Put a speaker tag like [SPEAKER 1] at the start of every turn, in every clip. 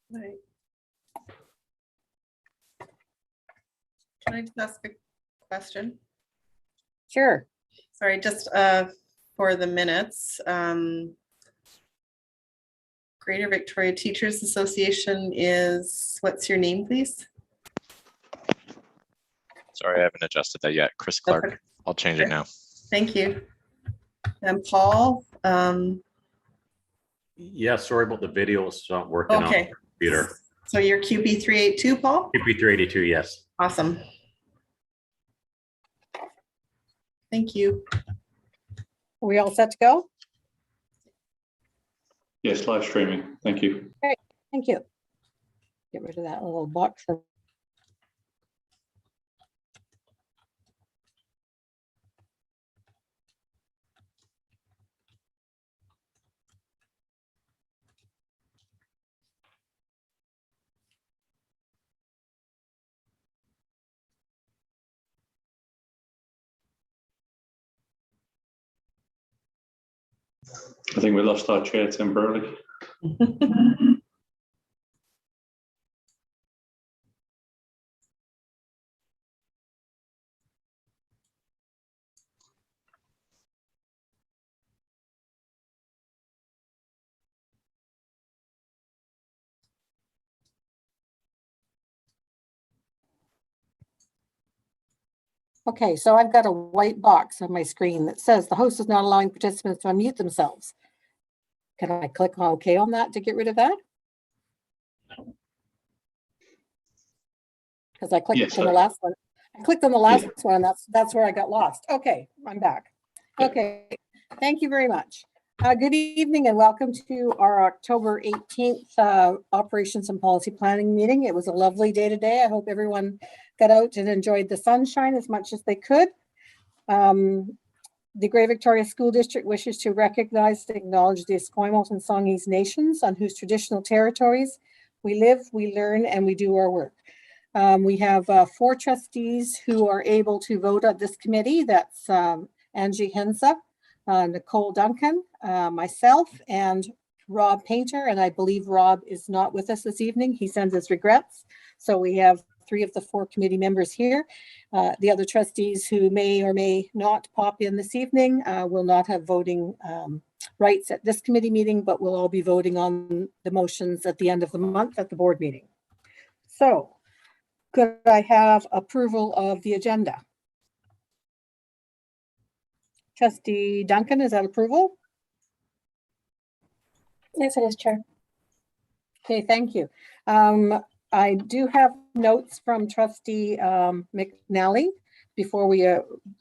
[SPEAKER 1] Right. Can I just ask a question?
[SPEAKER 2] Sure.
[SPEAKER 1] Sorry, just for the minutes. Greater Victoria Teachers Association is, what's your name, please?
[SPEAKER 3] Sorry, I haven't adjusted that yet. Chris Clark.
[SPEAKER 1] Okay.
[SPEAKER 3] I'll change it now.
[SPEAKER 1] Thank you. And Paul?
[SPEAKER 4] Yeah, sorry about the video. It's not working on the computer.
[SPEAKER 1] So you're QP382, Paul?
[SPEAKER 4] QP382, yes.
[SPEAKER 1] Awesome. Thank you.
[SPEAKER 2] Are we all set to go?
[SPEAKER 5] Yes, live streaming. Thank you.
[SPEAKER 2] Thank you. Get rid of that little box.
[SPEAKER 5] I think we lost our chair temporarily.
[SPEAKER 2] Okay, so I've got a white box on my screen that says the host is not allowing participants to unmute themselves. Can I click on OK on that to get rid of that? Because I clicked
[SPEAKER 5] Yes,
[SPEAKER 2] on the last one. I clicked on the last one, and that's where I got lost. Okay, I'm back. Okay, thank you very much. Good evening and welcome to our October 18th Operations and Policy Planning meeting. It was a lovely day today. I hope everyone got out and enjoyed the sunshine as much as they could. The Greater Victoria School District wishes to recognize and acknowledge the Esquimalt and Songhees nations on whose traditional territories we live, we learn, and we do our work. We have 4 trustees who are able to vote at this committee. That's Angie Hensa, Nicole Duncan, myself, and Rob Painter. And I believe Rob is not with us this evening. He sends his regrets. So we have 3 of the 4 committee members here. The other trustees who may or may not pop in this evening will not have voting rights at this committee meeting, but we'll all be voting on the motions at the end of the month at the board meeting. So could I have approval of the agenda? Trustee Duncan, is that approval?
[SPEAKER 6] Yes, it is, Chair.
[SPEAKER 2] Okay, thank you. I do have notes from Trustee McNally before we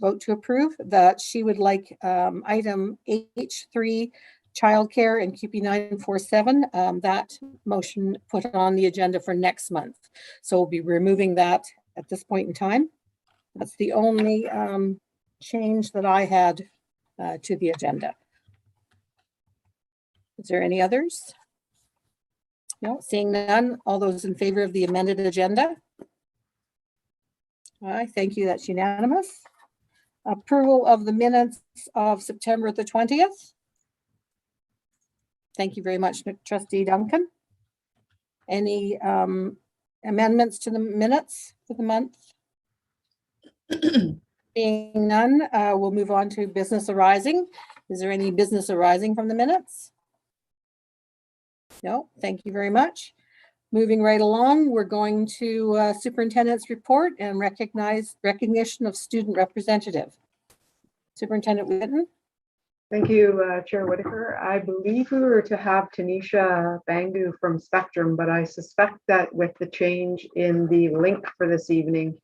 [SPEAKER 2] vote to approve that she would like item H3 childcare and QP 947, that motion put on the agenda for next month. So we'll be removing that at this point in time. That's the only change that I had to the agenda. Is there any others? No, seeing none. All those in favor of the amended agenda? I thank you. That's unanimous. Approval of the minutes of September the 20th. Thank you very much, Trustee Duncan. Any amendments to the minutes for the month? Being none, we'll move on to business arising. Is there any business arising from the minutes? No, thank you very much. Moving right along, we're going to superintendent's report and recognition of student representative. Superintendent Whitten.
[SPEAKER 7] Thank you, Chair Whitaker. I believe we were to have Tanisha Bangu from Spectrum, but I suspect that with the change in the link for this evening,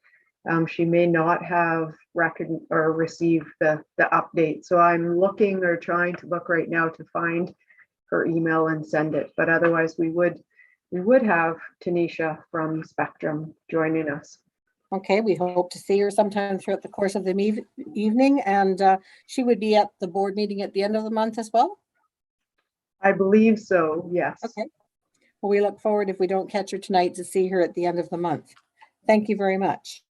[SPEAKER 7] she may not have received the update. So I'm looking or trying to look right now to find her email and send it. But otherwise, we would have Tanisha from Spectrum joining us.
[SPEAKER 2] Okay, we hope to see her sometime throughout the course of the evening, and she would be at the board meeting at the end of the month as well?
[SPEAKER 7] I believe so, yes.
[SPEAKER 2] Okay. Well, we look forward, if we don't catch her tonight, to see her at the end of the month. Thank you very much.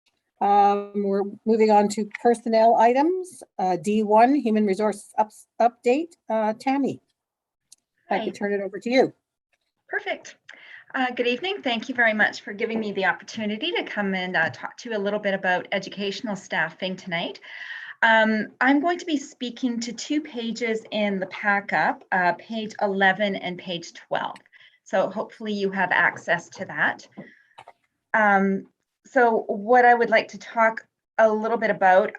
[SPEAKER 2] We're moving on to personnel items. D1, Human Resources Update. Tammy, I could turn it over to you.
[SPEAKER 6] Perfect. Good evening. Thank you very much for giving me the opportunity to come and talk to you a little bit about educational staffing tonight. I'm going to be speaking to 2 pages in the pack-up, page 11 and page 12. So hopefully you have access to that. So what I would like to talk a little bit about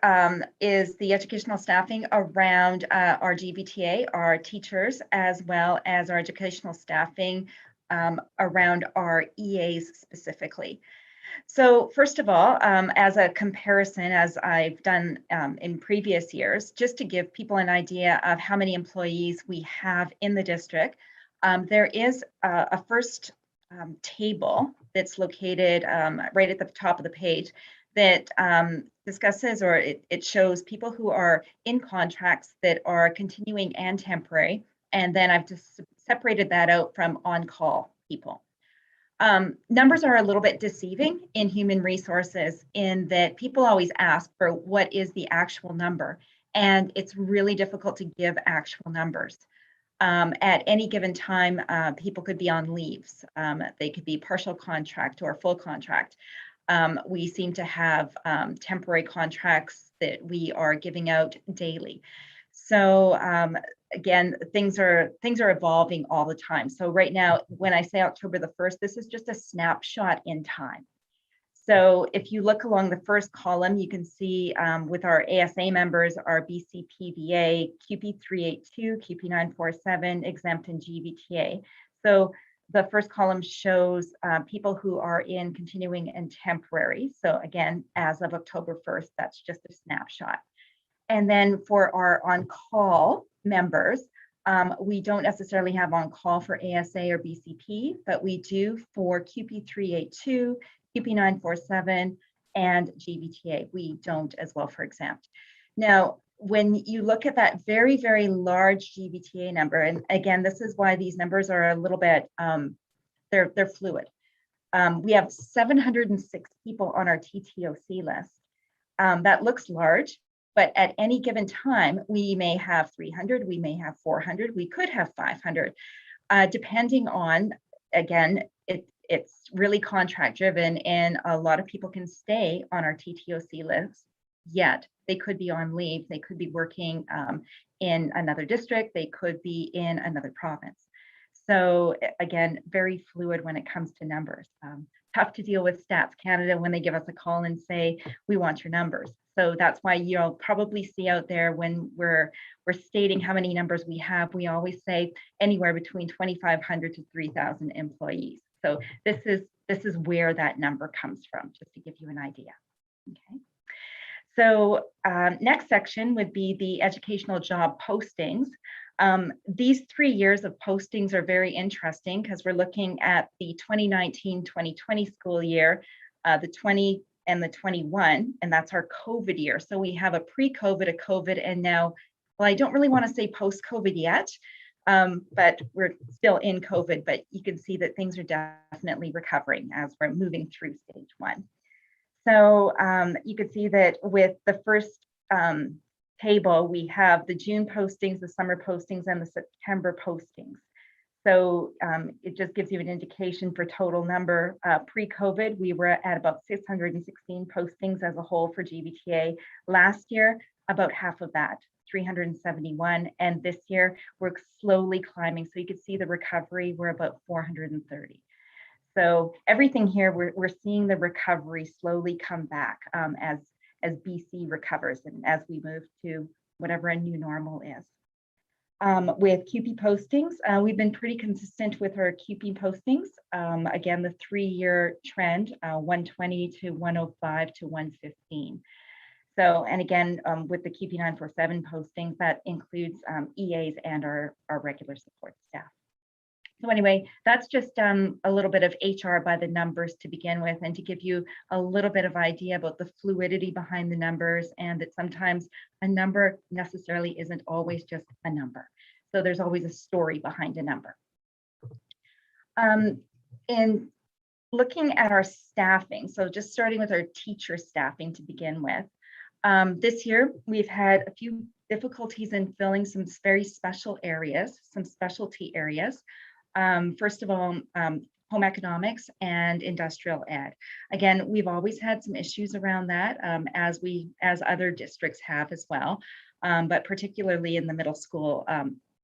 [SPEAKER 6] is the educational staffing around our GVTA, our teachers, as well as our educational staffing around our EAs specifically. So first of all, as a comparison, as I've done in previous years, just to give people an idea of how many employees we have in the district, there is a first table that's located right at the top of the page that discusses, or it shows people who are in contracts that are continuing and temporary. And then I've just separated that out from on-call people. Numbers are a little bit deceiving in human resources in that people always ask for what is the actual number, and it's really difficult to give actual numbers. At any given time, people could be on leaves. They could be partial contract or full contract. We seem to have temporary contracts that we are giving out daily. So again, things are evolving all the time. So right now, when I say October the 1st, this is just a snapshot in time. So if you look along the first column, you can see with our ASA members, our BCPVA, QP382, QP947, exempt, and GVTA. So the first column shows people who are in continuing and temporary. So again, as of October 1st, that's just a snapshot. And then for our on-call members, we don't necessarily have on-call for ASA or BCP, but we do for QP382, QP947, and GVTA. We don't as well for exempt. Now, when you look at that very, very large GVTA number, and again, this is why these numbers are a little bit, they're fluid. We have 706 people on our TTOC list. That looks large, but at any given time, we may have 300, we may have 400, we could have 500, depending on, again, it's really contract driven, and a lot of people can stay on our TTOC list, yet they could be on leave, they could be working in another district, they could be in another province. So again, very fluid when it comes to numbers. Tough to deal with Stats Canada when they give us a call and say, we want your numbers. So that's why you'll probably see out there when we're stating how many numbers we have, we always say anywhere between 2,500 to 3,000 employees. So this is where that number comes from, just to give you an idea. Okay. So next section would be the educational job postings. These 3 years of postings are very interesting because we're looking at the 2019-2020 school year, the 20 and the 21, and that's our COVID year. So we have a pre-COVID, a COVID, and now, well, I don't really want to say post-COVID yet, but we're still in COVID, but you can see that things are definitely recovering as we're moving through stage 1. So you can see that with the first table, we have the June postings, the summer postings, and the September postings. So it just gives you an indication for total number. Pre-COVID, we were at about 616 postings as a whole for GVTA. Last year, about half of that, 371. And this year, we're slowly climbing. So you can see the recovery, we're about 430. So everything here, we're seeing the recovery slowly come back as BC recovers and as we move to whatever a new normal is. With QP postings, we've been pretty consistent with our QP postings. Again, the 3-year trend, 120 to 105 to 115. So, and again, with the QP 947 postings, that includes EAs and our regular support staff. So anyway, that's just a little bit of HR by the numbers to begin with, and to give you a little bit of idea about the fluidity behind the numbers, and that sometimes a number necessarily isn't always just a number. So there's always a story behind a number. In looking at our staffing, so just starting with our teacher staffing to begin with, this year we've had a few difficulties in filling some very special areas, some specialty areas. First of all, home economics and industrial ed. Again, we've always had some issues around that, as other districts have as well, but particularly in the middle school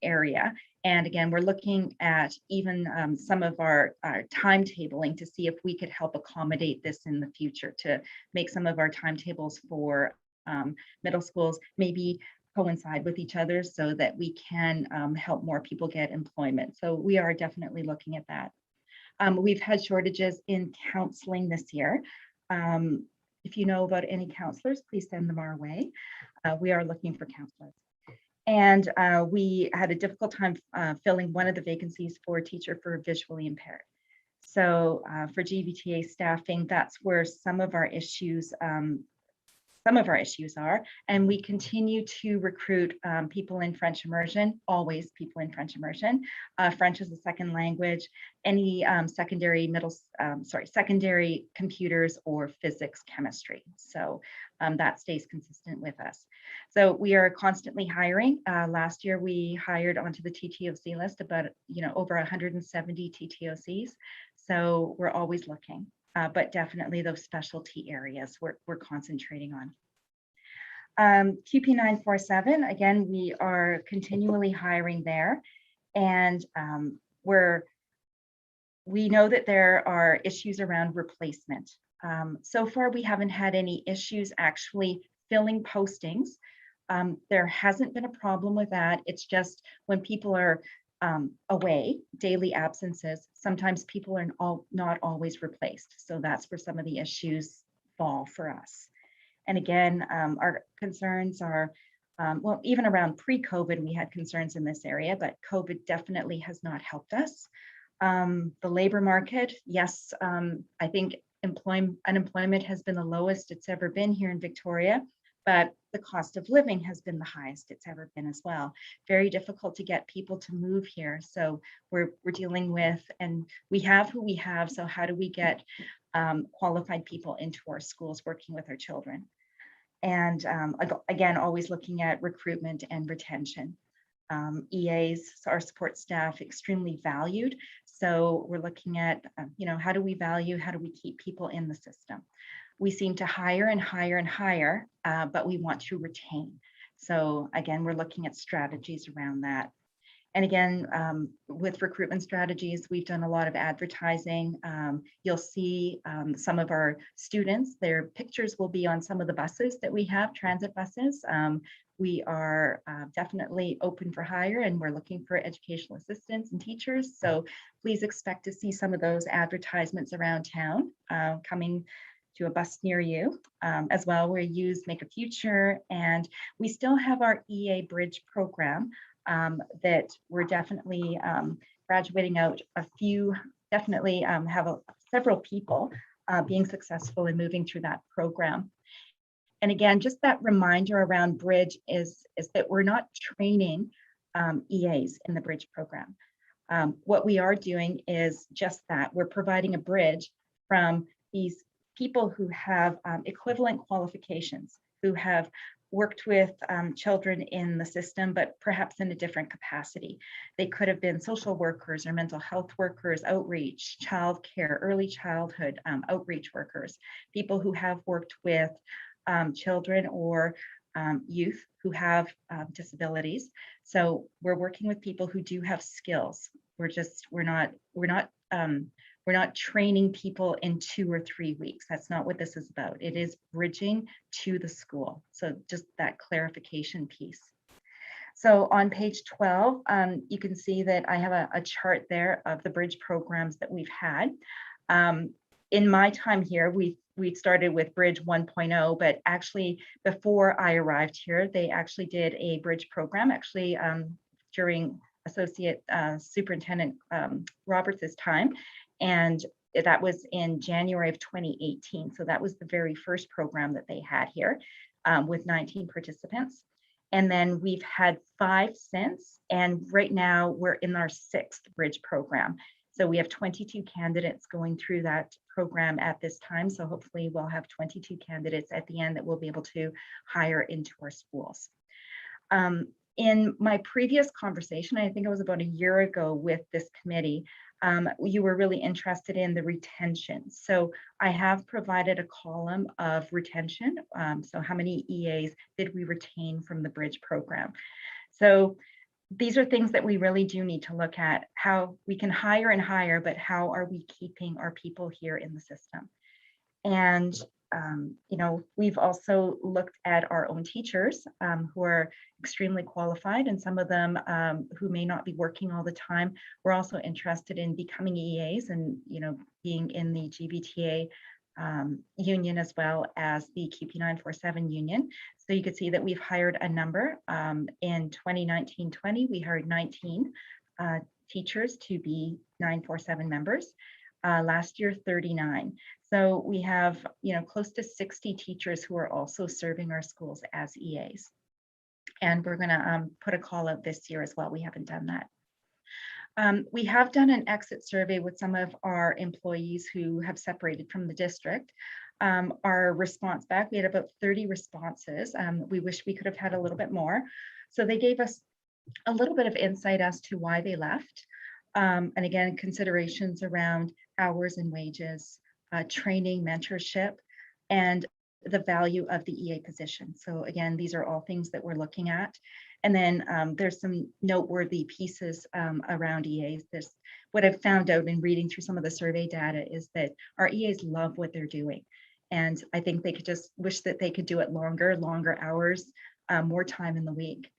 [SPEAKER 6] area. And again, we're looking at even some of our timetabling to see if we could help accommodate this in the future, to make some of our timetables for middle schools maybe coincide with each other so that we can help more people get employment. So we are definitely looking at that. We've had shortages in counseling this year. If you know about any counselors, please send them our way. We are looking for counselors. And we had a difficult time filling one of the vacancies for a teacher for visually impaired. So for GVTA staffing, that's where some of our issues are, and we continue to recruit people in French immersion, always people in French immersion, French as a second language, any secondary computers or physics, chemistry. So that stays consistent with us. So we are constantly hiring. Last year we hired onto the TTOC list about, over 170 TTOCs. So we're always looking. But definitely those specialty areas we're concentrating on. QP947, again, we are continually hiring there. And we know that there are issues around replacement. So far, we haven't had any issues actually filling postings. There hasn't been a problem with that. It's just when people are away, daily absences, sometimes people are not always replaced. So that's where some of the issues fall for us. And again, our concerns are, well, even around pre-COVID, we had concerns in this area, but COVID definitely has not helped us. The labor market, yes, I think unemployment has been the lowest it's ever been here in Victoria, but the cost of living has been the highest it's ever been as well. Very difficult to get people to move here. So we're dealing with, and we have who we have, so how do we get qualified people into our schools working with our children? And again, always looking at recruitment and retention. EAs, so our support staff, extremely valued. So we're looking at, how do we value, how do we keep people in the system? We seem to hire and hire and hire, but we want to retain. So again, we're looking at strategies around that. And again, with recruitment strategies, we've done a lot of advertising. You'll see some of our students, their pictures will be on some of the buses that we have, transit buses. We are definitely open for hire, and we're looking for educational assistants and teachers. So please expect to see some of those advertisements around town coming to a bus near you. As well, we use Make a Future, and we still have our EA Bridge program that we're definitely graduating out a few, definitely have several people being successful in moving through that program. And again, just that reminder around Bridge is that we're not training EAs in the Bridge program. What we are doing is just that. We're providing a bridge from these people who have equivalent qualifications, who have worked with children in the system, but perhaps in a different capacity. They could have been social workers or mental health workers, outreach, childcare, early childhood outreach workers, people who have worked with children or youth who have disabilities. So we're working with people who do have skills. We're not training people in 2 or 3 weeks. That's not what this is about. It is bridging to the school. So just that clarification piece. So on page 12, you can see that I have a chart there of the bridge programs that we've had. In my time here, we started with Bridge 1.0, but actually before I arrived here, they actually did a bridge program, actually during Associate Superintendent Roberts' time. And that was in January of 2018. So that was the very first program that they had here with 19 participants. And then we've had 5 since, and right now we're in our 6th bridge program. So we have 22 candidates going through that program at this time. So hopefully we'll have 22 candidates at the end that we'll be able to hire into our schools. In my previous conversation, I think it was about a year ago with this committee, you were really interested in the retention. So I have provided a column of retention. So how many EAs did we retain from the bridge program? So these are things that we really do need to look at, how we can hire and hire, but how are we keeping our people here in the system? And we've also looked at our own teachers who are extremely qualified, and some of them who may not be working all the time. We're also interested in becoming EAs and being in the GVTA union as well as the QP 947 union. So you could see that we've hired a number. In 2019-20, we hired 19 teachers to be 947 members. Last year, 39. So we have, close to 60 teachers who are also serving our schools as EAs. And we're going to put a call out this year as well. We haven't done that. We have done an exit survey with some of our employees who have separated from the district. Our response back, we had about 30 responses. We wish we could have had a little bit more. So they gave us a little bit of insight as to why they left. And again, considerations around hours and wages, training, mentorship, and the value of the EA position. So again, these are all things that we're looking at. And then there's some noteworthy pieces around EAs. What I've found out in reading through some of the survey data is that our EAs love what they're doing. And I think they could just wish that they could do it longer hours, more time in the week.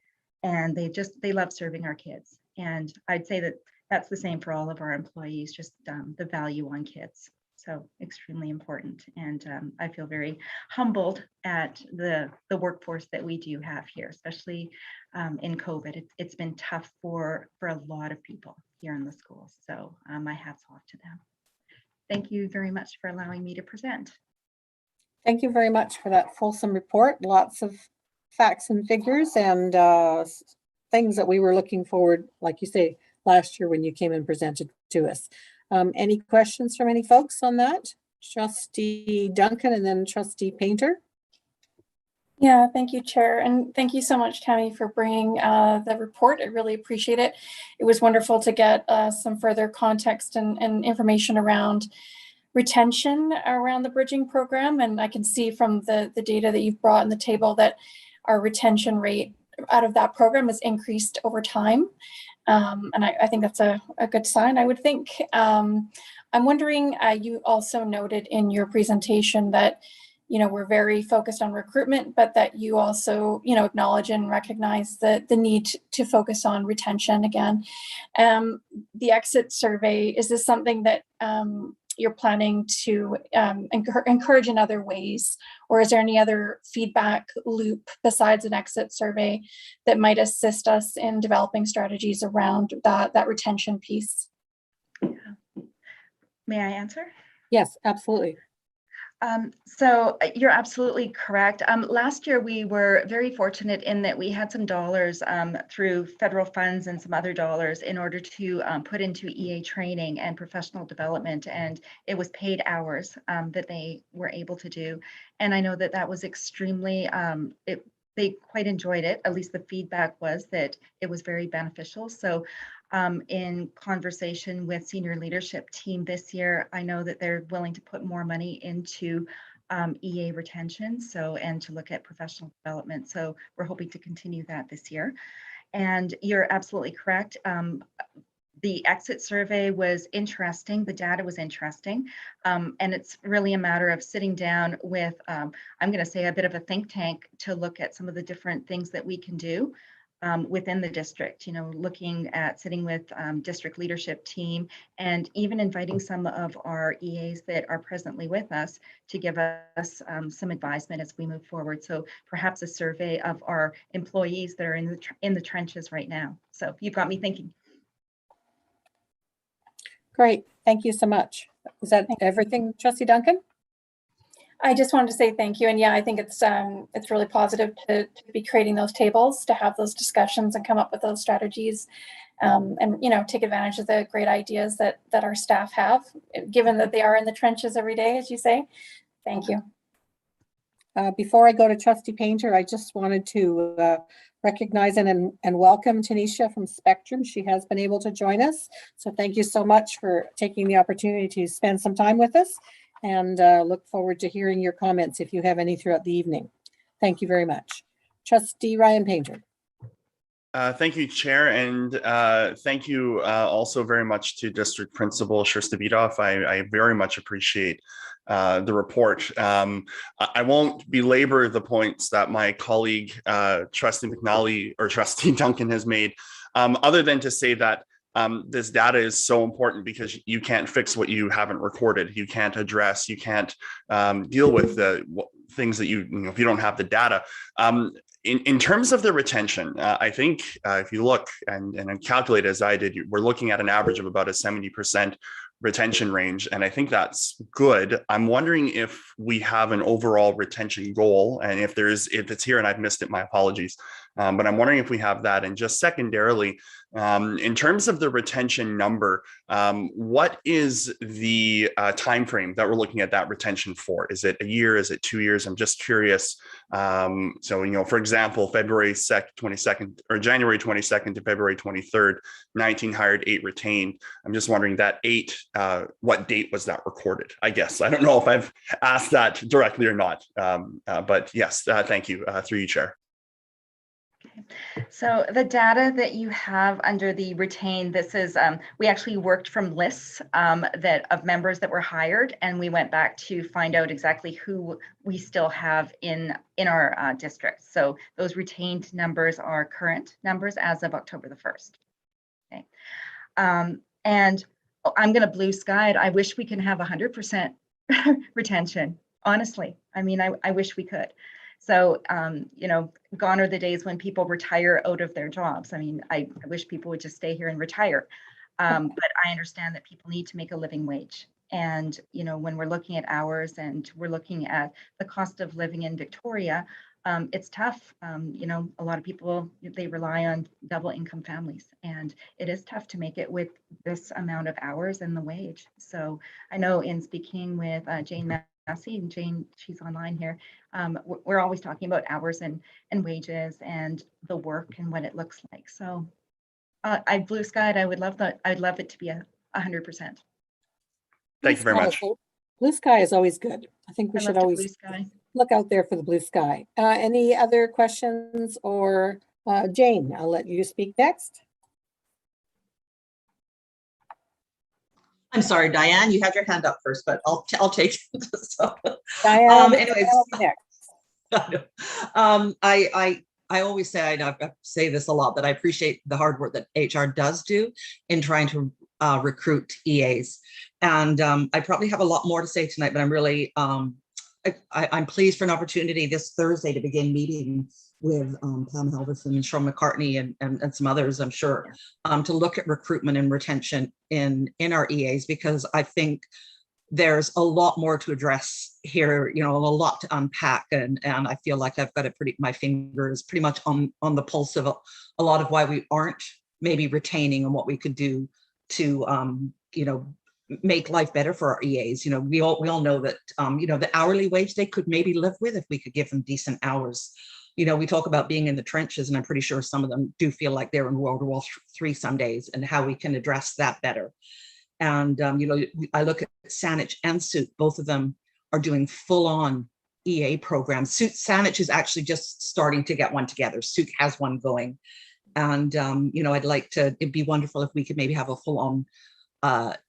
[SPEAKER 6] And they love serving our kids. And I'd say that that's the same for all of our employees, just the value on kids. So extremely important. And I feel very humbled at the workforce that we do have here, especially in COVID. It's been tough for a lot of people here in the schools. So my hat's off to them. Thank you very much for allowing me to present.
[SPEAKER 2] Thank you very much for that fulsome report. Lots of facts and figures and things that we were looking forward, like you say, last year when you came and presented to us. Any questions from any folks on that? Trustee Duncan and then Trustee Painter.
[SPEAKER 8] Yeah, thank you, Chair. And thank you so much, Tammy, for bringing the report. I really appreciate it. It was wonderful to get some further context and information around retention around the bridging program. And I can see from the data that you've brought on the table that our retention rate out of that program has increased over time. And I think that's a good sign, I would think. I'm wondering, you also noted in your presentation that, we're very focused on recruitment, but that you also, acknowledge and recognize the need to focus on retention again. The exit survey, is this something that you're planning to encourage in other ways? Or is there any other feedback loop besides an exit survey that might assist us in developing strategies around that retention piece?
[SPEAKER 6] Yeah. May I answer?
[SPEAKER 2] Yes, absolutely.
[SPEAKER 6] So you're absolutely correct. Last year, we were very fortunate in that we had some dollars through federal funds and some other dollars in order to put into EA training and professional development. And it was paid hours that they were able to do. And I know that that was extremely, they quite enjoyed it. At least the feedback was that it was very beneficial. So in conversation with senior leadership team this year, I know that they're willing to put more money into EA retention, and to look at professional development. So we're hoping to continue that this year. And you're absolutely correct. The exit survey was interesting. The data was interesting. And it's really a matter of sitting down with, I'm going to say, a bit of a think tank to look at some of the different things that we can do within the district, looking at sitting with district leadership team and even inviting some of our EAs that are presently with us to give us some advisement as we move forward. So perhaps a survey of our employees that are in the trenches right now. So you've got me thinking.
[SPEAKER 2] Great. Thank you so much. Is that everything, Trustee Duncan?
[SPEAKER 8] I just wanted to say thank you. And yeah, I think it's really positive to be creating those tables, to have those discussions and come up with those strategies, and take advantage of the great ideas that our staff have, given that they are in the trenches every day, as you say. Thank you.
[SPEAKER 2] Before I go to Trustee Painter, I just wanted to recognize and welcome Tanisha from Spectrum. She has been able to join us. So thank you so much for taking the opportunity to spend some time with us, and look forward to hearing your comments if you have any throughout the evening. Thank you very much. Trustee Ryan Painter.
[SPEAKER 9] Thank you, Chair, and thank you also very much to District Principal Sherstavidoff. I very much appreciate the report. I won't belabor the points that my colleague, Trustee McNally or Trustee Duncan has made, other than to say that this data is so important because you can't fix what you haven't recorded. You can't address, you can't deal with the things that you know, if you don't have the data. In terms of the retention, I think if you look and calculate as I did, we're looking at an average of about a 70% retention range, and I think that's good. I'm wondering if we have an overall retention goal, and if it's here and I've missed it, my apologies. But I'm wondering if we have that. And just secondarily, in terms of the retention number, what is the time frame that we're looking at that retention for? Is it a year? Is it 2 years? I'm just curious. So, you know, for example, February 22nd or January 22nd to February 23rd, 19 hired, 8 retained. I'm just wondering that 8, what date was that recorded? I guess I don't know if I've asked that directly or not, but yes, thank you through you, Chair.
[SPEAKER 6] So the data that you have under the retained, this is, we actually worked from lists of members that were hired, and we went back to find out exactly who we still have in our district. So those retained numbers are current numbers as of October the 1st. Okay. And I'm going to blue sky it. I wish we can have 100% retention, honestly. I mean, I wish we could. So, you know, gone are the days when people retire out of their jobs. I mean, I wish people would just stay here and retire. But I understand that people need to make a living wage. And, you know, when we're looking at hours and we're looking at the cost of living in Victoria, it's tough. You know, a lot of people, they rely on double income families, and it is tough to make it with this amount of hours and the wage. So I know in speaking with Jane Massey, and Jane, she's online here, we're always talking about hours and wages and the work and what it looks like. So I blue skied. I would love that. I'd love it to be 100%.
[SPEAKER 9] Thank you very much.
[SPEAKER 2] Blue sky is always good. I think we should always look out there for the blue sky. Any other questions? Or Jane, I'll let you speak next.
[SPEAKER 10] I'm sorry, Diane, you had your hand up first, but I'll take it. So,
[SPEAKER 2] Diane,
[SPEAKER 10] anyways, I always say, I say this a lot, that I appreciate the hard work that HR does do in trying to recruit EAs. And I probably have a lot more to say tonight, but I'm really, I'm pleased for an opportunity this Thursday to begin meeting with Pam Halverson and Sean McCartney and some others, I'm sure, to look at recruitment and retention in our EAs, because I think there's a lot more to address here, you know, a lot to unpack, and I feel like I've got my fingers pretty much on the pulse of a lot of why we aren't maybe retaining, and what we could do to you know, make life better for our EAs. You know, we all know that you know, the hourly wage they could maybe live with if we could give them decent hours. You know, we talk about being in the trenches, and I'm pretty sure some of them do feel like they're in World War III some days, and how we can address that better. And, you know, I look at Saanich and Suit, both of them are doing full-on EA programs. Saanich is actually just starting to get one together. Suit has one going. And, you know, it'd be wonderful if we could maybe have a full-on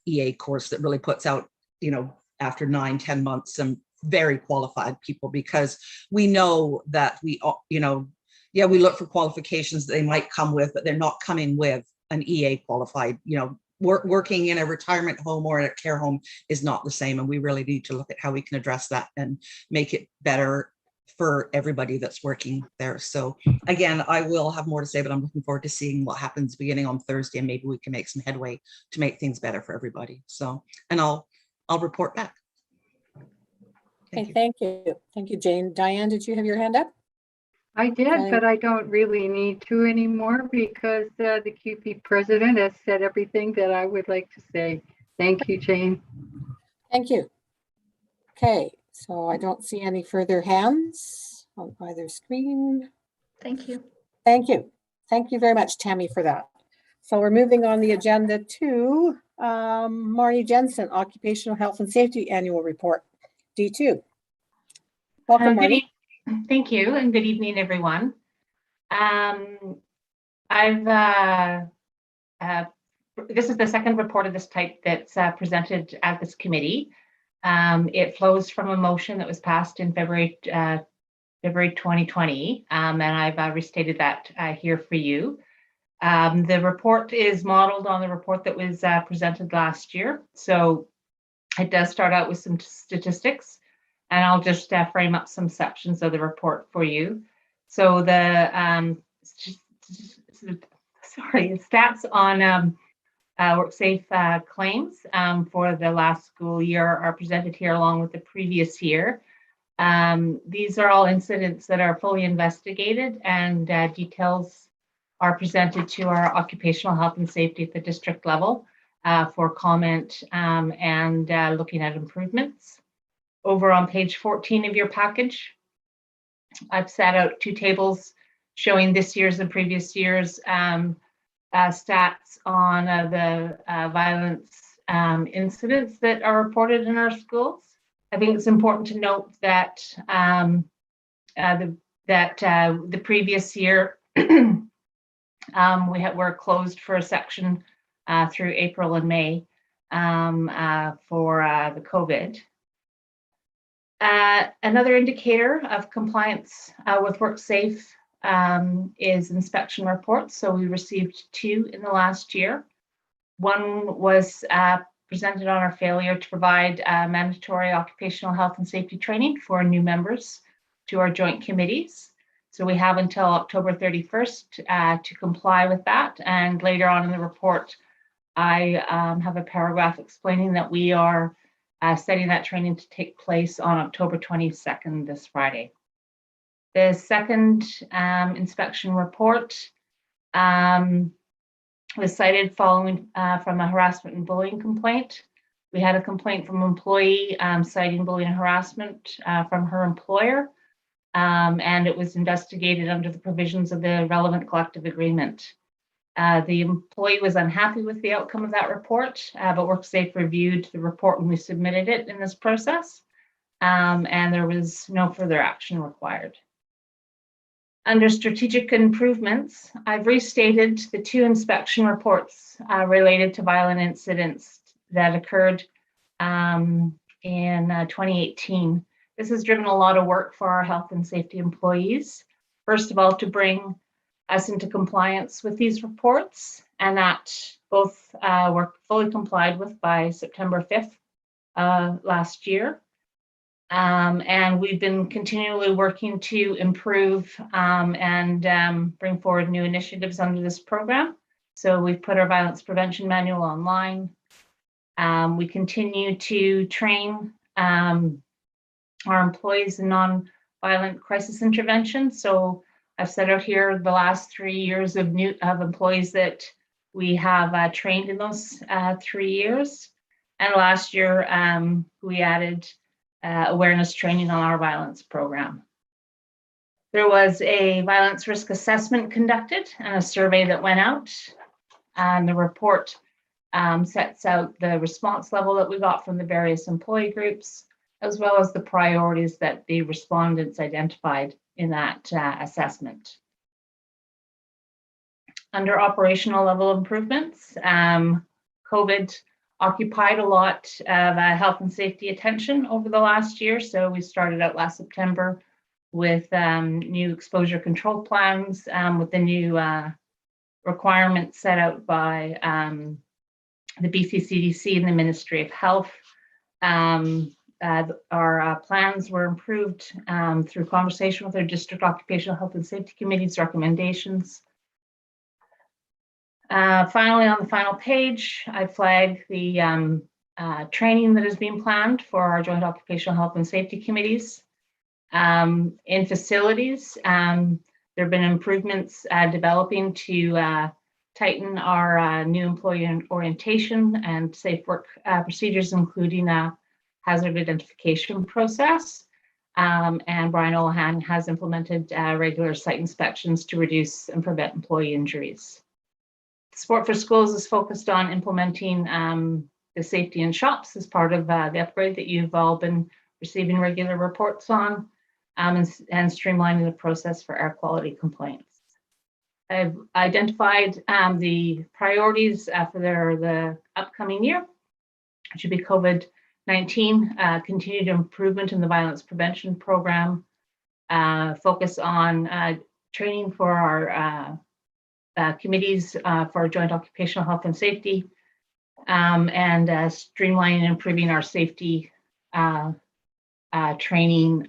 [SPEAKER 10] EA course that really puts out, you know, after 9-10 months, some very qualified people, because we know that we look for qualifications that they might come with, but they're not coming with an EA qualified. You know, working in a retirement home or in a care home is not the same, and we really need to look at how we can address that and make it better for everybody that's working there. So again, I will have more to say, but I'm looking forward to seeing what happens beginning on Thursday, and maybe we can make some headway to make things better for everybody. So, and I'll report back.
[SPEAKER 2] Thank you. Thank you, Jane. Diane, did you have your hand up?
[SPEAKER 7] I did, but I don't really need to anymore, because the QP president has said everything that I would like to say. Thank you, Jane.
[SPEAKER 2] Thank you. Okay, So I don't see any further hands on either screen.
[SPEAKER 6] Thank you.
[SPEAKER 2] Thank you. Thank you very much, Tammy, for that. So we're moving on the agenda to Marty Jensen, Occupational Health and Safety Annual Report, D2. Welcome, Marty.
[SPEAKER 11] Thank you, and good evening, everyone. This is the second report of this type that's presented at this committee. It flows from a motion that was passed in February 2020, and I've restated that here for you. The report is modeled on the report that was presented last year. So it does start out with some statistics, and I'll just frame up some sections of the report for you. So the stats on WorkSafe claims for the last school year are presented here along with the previous year. These are all incidents that are fully investigated, and details are presented to our occupational health and safety at the district level for comment and looking at improvements. Over on page 14 of your package, I've set out two tables showing this year's and previous year's stats on the violence incidents that are reported in our schools. I think it's important to note that the previous year we're closed for a section through April and May for the COVID. Another indicator of compliance with WorkSafe is inspection reports. So we received 2 in the last year. One was presented on our failure to provide mandatory occupational health and safety training for new members to our joint committees. So we have until October 31st to comply with that. And later on in the report, I have a paragraph explaining that we are setting that training to take place on October 22nd, this Friday. The second inspection report was cited following from a harassment and bullying complaint. We had a complaint from an employee citing bullying and harassment from her employer, and it was investigated under the provisions of the relevant collective agreement. The employee was unhappy with the outcome of that report, but WorkSafe reviewed the report when we submitted it in this process, and there was no further action required. Under strategic improvements, I've restated the 2 inspection reports related to violent incidents that occurred in 2018. This has driven a lot of work for our health and safety employees. First of all, to bring us into compliance with these reports, and that both were fully complied with by September 5th last year. And we've been continually working to improve and bring forward new initiatives under this program. So we've put our violence prevention manual online. We continue to train our employees in non-violent crisis intervention. So I've set out here the last 3 years of employees that we have trained in those 3 years. And last year, we added awareness training on our violence program. There was a violence risk assessment conducted and a survey that went out. And the report sets out the response level that we got from the various employee groups, as well as the priorities that the respondents identified in that assessment. Under operational level improvements, COVID occupied a lot of health and safety attention over the last year. So we started out last September with new exposure control plans with the new requirements set out by the BC CDC and the Ministry of Health. Our plans were improved through conversation with our district occupational health and safety committee's recommendations. Finally, on the final page, I flag the training that is being planned for our joint occupational health and safety committees. In facilities, there have been improvements developing to tighten our new employee orientation and safe work procedures, including hazard identification process. And Brian Olahan has implemented regular site inspections to reduce and prevent employee injuries. Support for Schools is focused on implementing the safety in shops as part of the upgrade that you've all been receiving regular reports on, and streamlining the process for air quality complaints. I've identified the priorities for the upcoming year, which should be COVID-19, continued improvement in the violence prevention program, focus on training for our committees for joint occupational health and safety, and streamlining and improving our safety training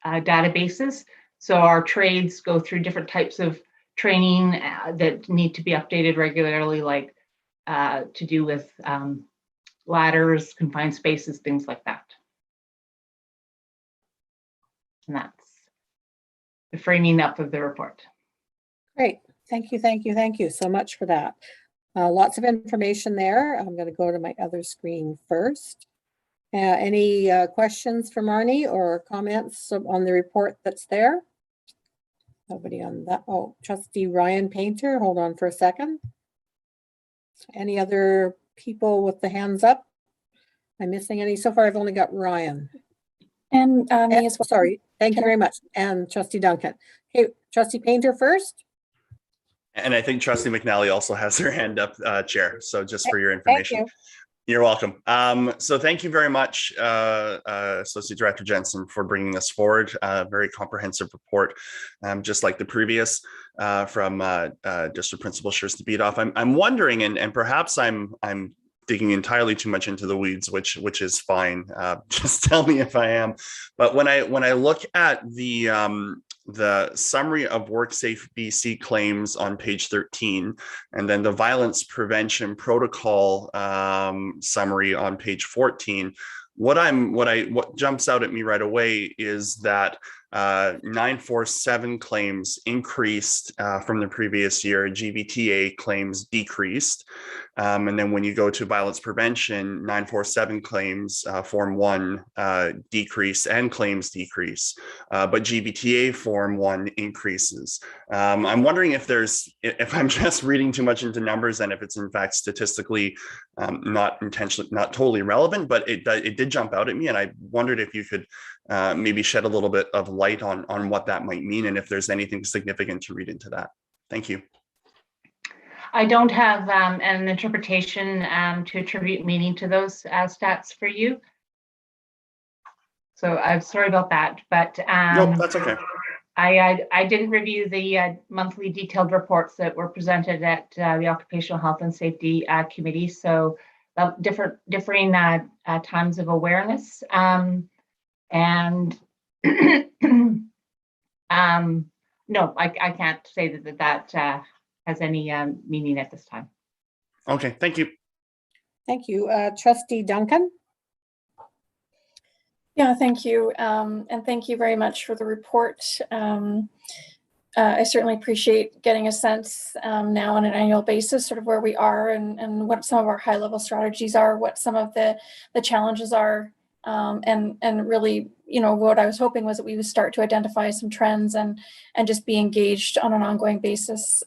[SPEAKER 11] databases. So our trades go through different types of training that need to be updated regularly, like to do with ladders, confined spaces, things like that. And that's the framing up of the report.
[SPEAKER 2] Great. Thank you, thank you, thank you so much for that. Lots of information there. I'm going to go to my other screen first. Any questions for Marnie or comments on the report that's there? Nobody on that. Oh, Trustee Ryan Painter, hold on for a second. Any other people with the hands up? I'm missing any so far. I've only got Ryan.
[SPEAKER 8] And me as well.
[SPEAKER 2] Sorry, thank you very much. And Trustee Duncan. Okay, Trustee Painter first.
[SPEAKER 9] And I think Trustee McNally also has her hand up, Chair. So just for your information.
[SPEAKER 2] Thank you.
[SPEAKER 9] You're welcome. So thank you very much, Associate Director Jensen, for bringing this forward. Very comprehensive report, just like the previous from District Principal Shirsta Bedoff. I'm wondering, and perhaps I'm digging entirely too much into the weeds, which is fine. Just tell me if I am. But when I look at the summary of WorkSafe BC claims on page 13, and then the violence prevention protocol summary on page 14, what jumps out at me right away is that 947 claims increased from the previous year, GVTA claims decreased. And then when you go to violence prevention, 947 claims, form 1 decrease and claims decrease, but GVTA form 1 increases. I'm wondering if I'm just reading too much into numbers and if it's in fact statistically not totally relevant, but it did jump out at me, and I wondered if you could maybe shed a little bit of light on what that might mean and if there's anything significant to read into that. Thank you.
[SPEAKER 11] I don't have an interpretation to attribute meaning to those stats for you. So I'm sorry about that, but
[SPEAKER 9] no, that's okay.
[SPEAKER 11] I didn't review the monthly detailed reports that were presented at the Occupational Health and Safety Committee. So differing times of awareness. And no, I can't say that has any meaning at this time.
[SPEAKER 9] Okay, thank you.
[SPEAKER 2] Thank you. Trustee Duncan.
[SPEAKER 8] Yeah, thank you. And thank you very much for the report. I certainly appreciate getting a sense now on an annual basis, sort of where we are and what some of our high level strategies are, what some of the challenges are. And really, what I was hoping was that we would start to identify some trends and just be engaged on an ongoing basis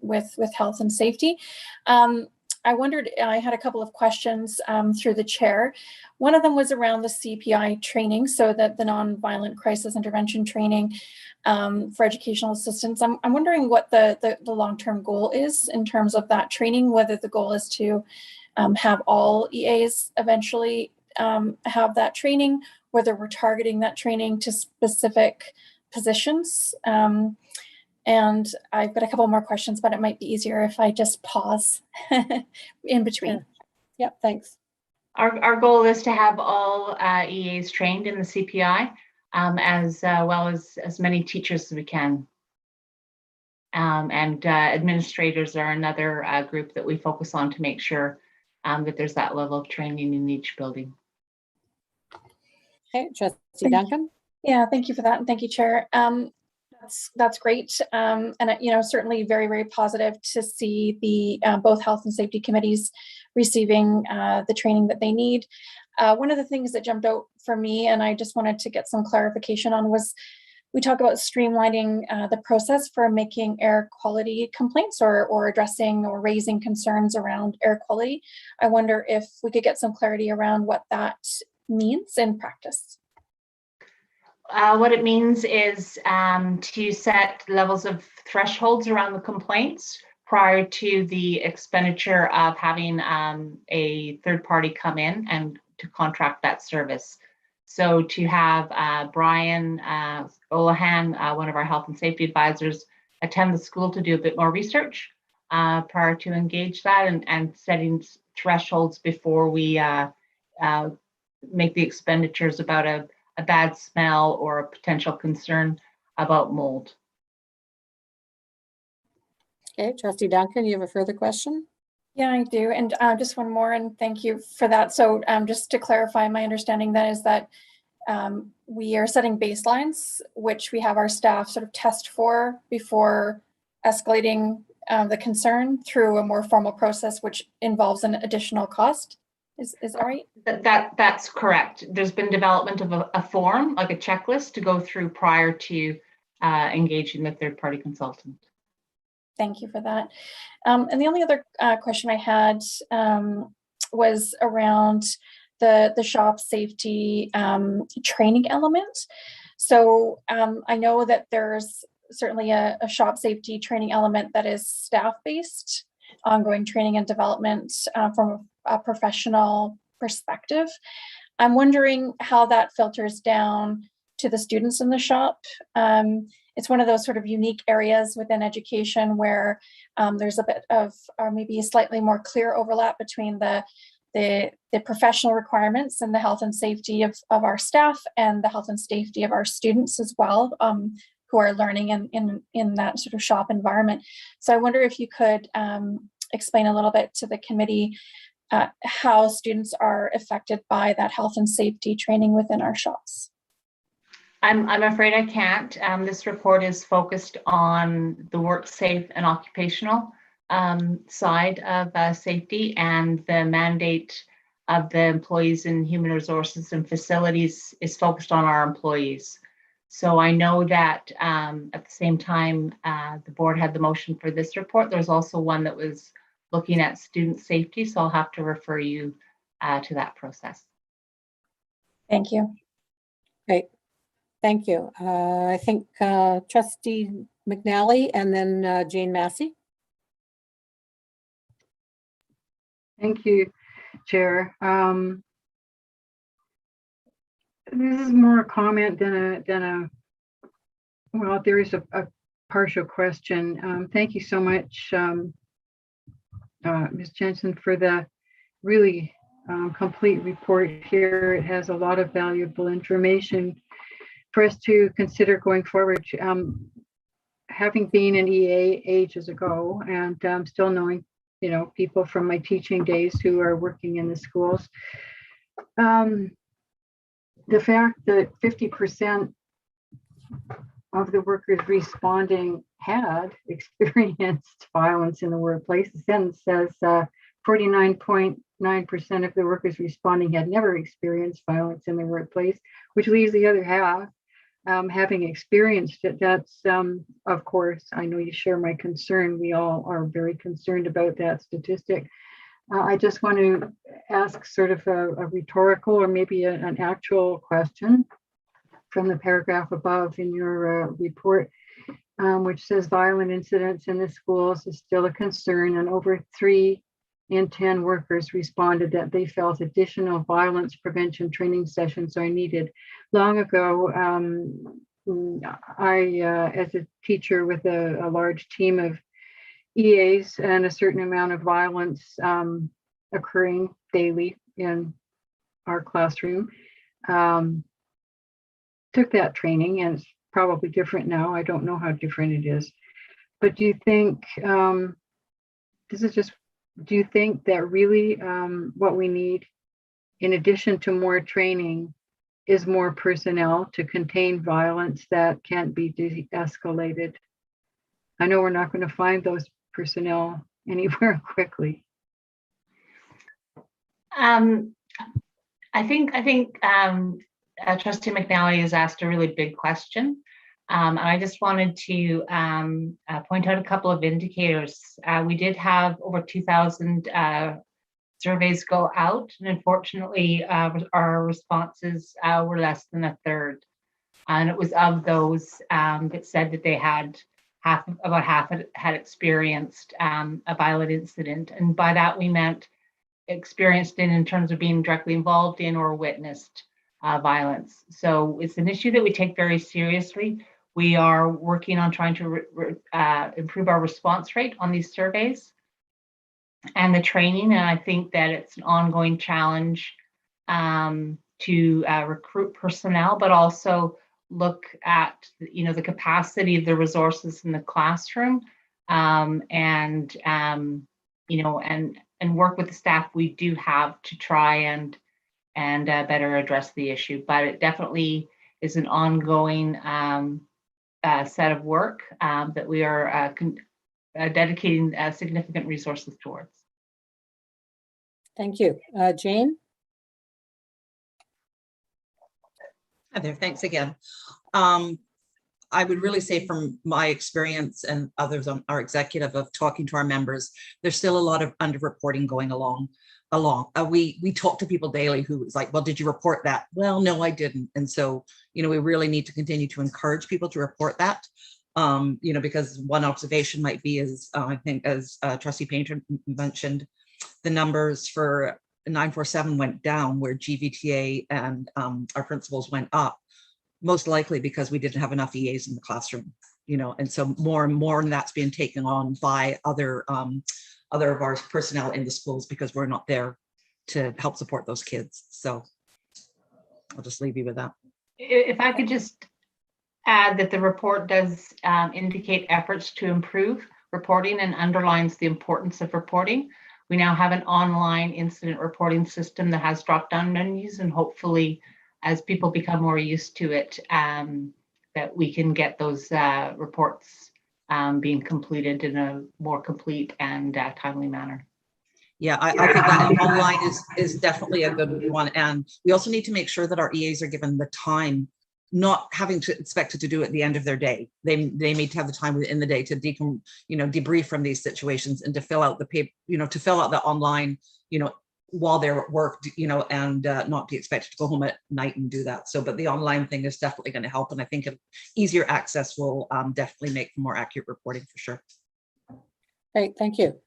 [SPEAKER 8] with health and safety. I wondered, I had a couple of questions through the chair. One of them was around the CPI training, so that the nonviolent crisis intervention training for educational assistants. I'm wondering what the long-term goal is in terms of that training, whether the goal is to have all EAs eventually have that training, whether we're targeting that training to specific positions. And I've got a couple more questions, but it might be easier if I just pause in between.
[SPEAKER 2] Yep, thanks.
[SPEAKER 11] Our goal is to have all EAs trained in the CPI, as well as many teachers as we can. And administrators are another group that we focus on to make sure that there's that level of training in each building.
[SPEAKER 2] Okay, Trustee Duncan.
[SPEAKER 8] Yeah, thank you for that, and thank you, Chair. That's great, and certainly very, very positive to see the both health and safety committees receiving the training that they need. One of the things that jumped out for me, and I just wanted to get some clarification on, was we talk about streamlining the process for making air quality complaints or addressing or raising concerns around air quality. I wonder if we could get some clarity around what that means in practice.
[SPEAKER 11] What it means is to set levels of thresholds around the complaints prior to the expenditure of having a third party come in and to contract that service. So to have Brian Olahan, one of our health and safety advisors, attend the school to do a bit more research prior to engage that, and setting thresholds before we make the expenditures about a bad smell or a potential concern about mold.
[SPEAKER 2] Okay, Trustee Duncan, you have a further question?
[SPEAKER 8] Yeah, I do. And just one more, and thank you for that. So just to clarify, my understanding then is that we are setting baselines, which we have our staff sort of test for before escalating the concern through a more formal process, which involves an additional cost. Is that right?
[SPEAKER 11] That's correct. There's been development of a form, like a checklist, to go through prior to engaging the third-party consultant.
[SPEAKER 8] Thank you for that. And the only other question I had was around the shop safety training element. So I know that there's certainly a shop safety training element that is staff-based, ongoing training and development from a professional perspective. I'm wondering how that filters down to the students in the shop. It's one of those sort of unique areas within education where there's a bit of, or maybe a slightly more clear overlap between the professional requirements and the health and safety of our staff and the health and safety of our students as well, who are learning in that sort of shop environment. So I wonder if you could explain a little bit to the committee how students are affected by that health and safety training within our shops.
[SPEAKER 11] I'm afraid I can't. This report is focused on the work safe and occupational side of safety, and the mandate of the employees in human resources and facilities is focused on our employees. So I know that at the same time the board had the motion for this report, there's also one that was looking at student safety. So I'll have to refer you to that process.
[SPEAKER 8] Thank you.
[SPEAKER 2] Great. Thank you. I think Trustee McNally and then Jane Massey.
[SPEAKER 7] Thank you, Chair. This is more a comment than a well, there is a partial question. Thank you so much, Ms. Jensen, for the really complete report here. It has a lot of valuable information for us to consider going forward. Having been an EA ages ago, and still knowing, people from my teaching days who are working in the schools, the fact that 50% of the workers responding had experienced violence in the workplace. The sentence says 49.9% of the workers responding had never experienced violence in the workplace, which leaves the other half having experienced it. That's, of course, I know you share my concern. We all are very concerned about that statistic. I just want to ask sort of a rhetorical or maybe an actual question from the paragraph above in your report, which says violent incidents in the schools is still a concern, and over 3 in 10 workers responded that they felt additional violence prevention training sessions are needed. Long ago, I, as a teacher with a large team of EAs and a certain amount of violence occurring daily in our classroom, took that training, and it's probably different now. I don't know how different it is. But do you think, do you think that really what we need, in addition to more training, is more personnel to contain violence that can't be de-escalated? I know we're not going to find those personnel anywhere quickly.
[SPEAKER 11] I think Trustee McNally has asked a really big question. And I just wanted to point out a couple of indicators. We did have over 2,000 surveys go out, and unfortunately, our responses were less than a third. And it was of those that said that they had about half had experienced a violent incident, and by that we meant experienced in terms of being directly involved in or witnessed violence. So it's an issue that we take very seriously. We are working on trying to improve our response rate on these surveys and the training. And I think that it's an ongoing challenge to recruit personnel, but also look at the capacity of the resources in the classroom, and work with the staff we do have to try and better address the issue. But it definitely is an ongoing set of work that we are dedicating significant resources towards.
[SPEAKER 2] Thank you. Jane?
[SPEAKER 10] Hi there, thanks again. I would really say from my experience and others on our executive of talking to our members, there's still a lot of underreporting going along. We talk to people daily who is like, well, did you report that? Well, no, I didn't. And so, we really need to continue to encourage people to report that, because one observation might be, as I think as Trustee Painter mentioned, the numbers for 947 went down where GVTA and our principals went up, most likely because we didn't have enough EAs in the classroom, and so more and more, and that's being taken on by other of our personnel in the schools because we're not there to help support those kids. So I'll just leave you with that.
[SPEAKER 11] If I could just add that the report does indicate efforts to improve reporting and underlines the importance of reporting. We now have an online incident reporting system that has drop-down menus, and hopefully as people become more used to it, that we can get those reports being completed in a more complete and timely manner.
[SPEAKER 10] Yeah, I think that online is definitely a good one. And we also need to make sure that our EAs are given the time, not having to expected to do it at the end of their day. They need to have the time within the day to debrief from these situations and to fill out the paper, to fill out the online, while they're at work, and not be expected to go home at night and do that. So, but the online thing is definitely going to help. And I think easier access will definitely make for more accurate reporting for sure.
[SPEAKER 2] Great, thank you.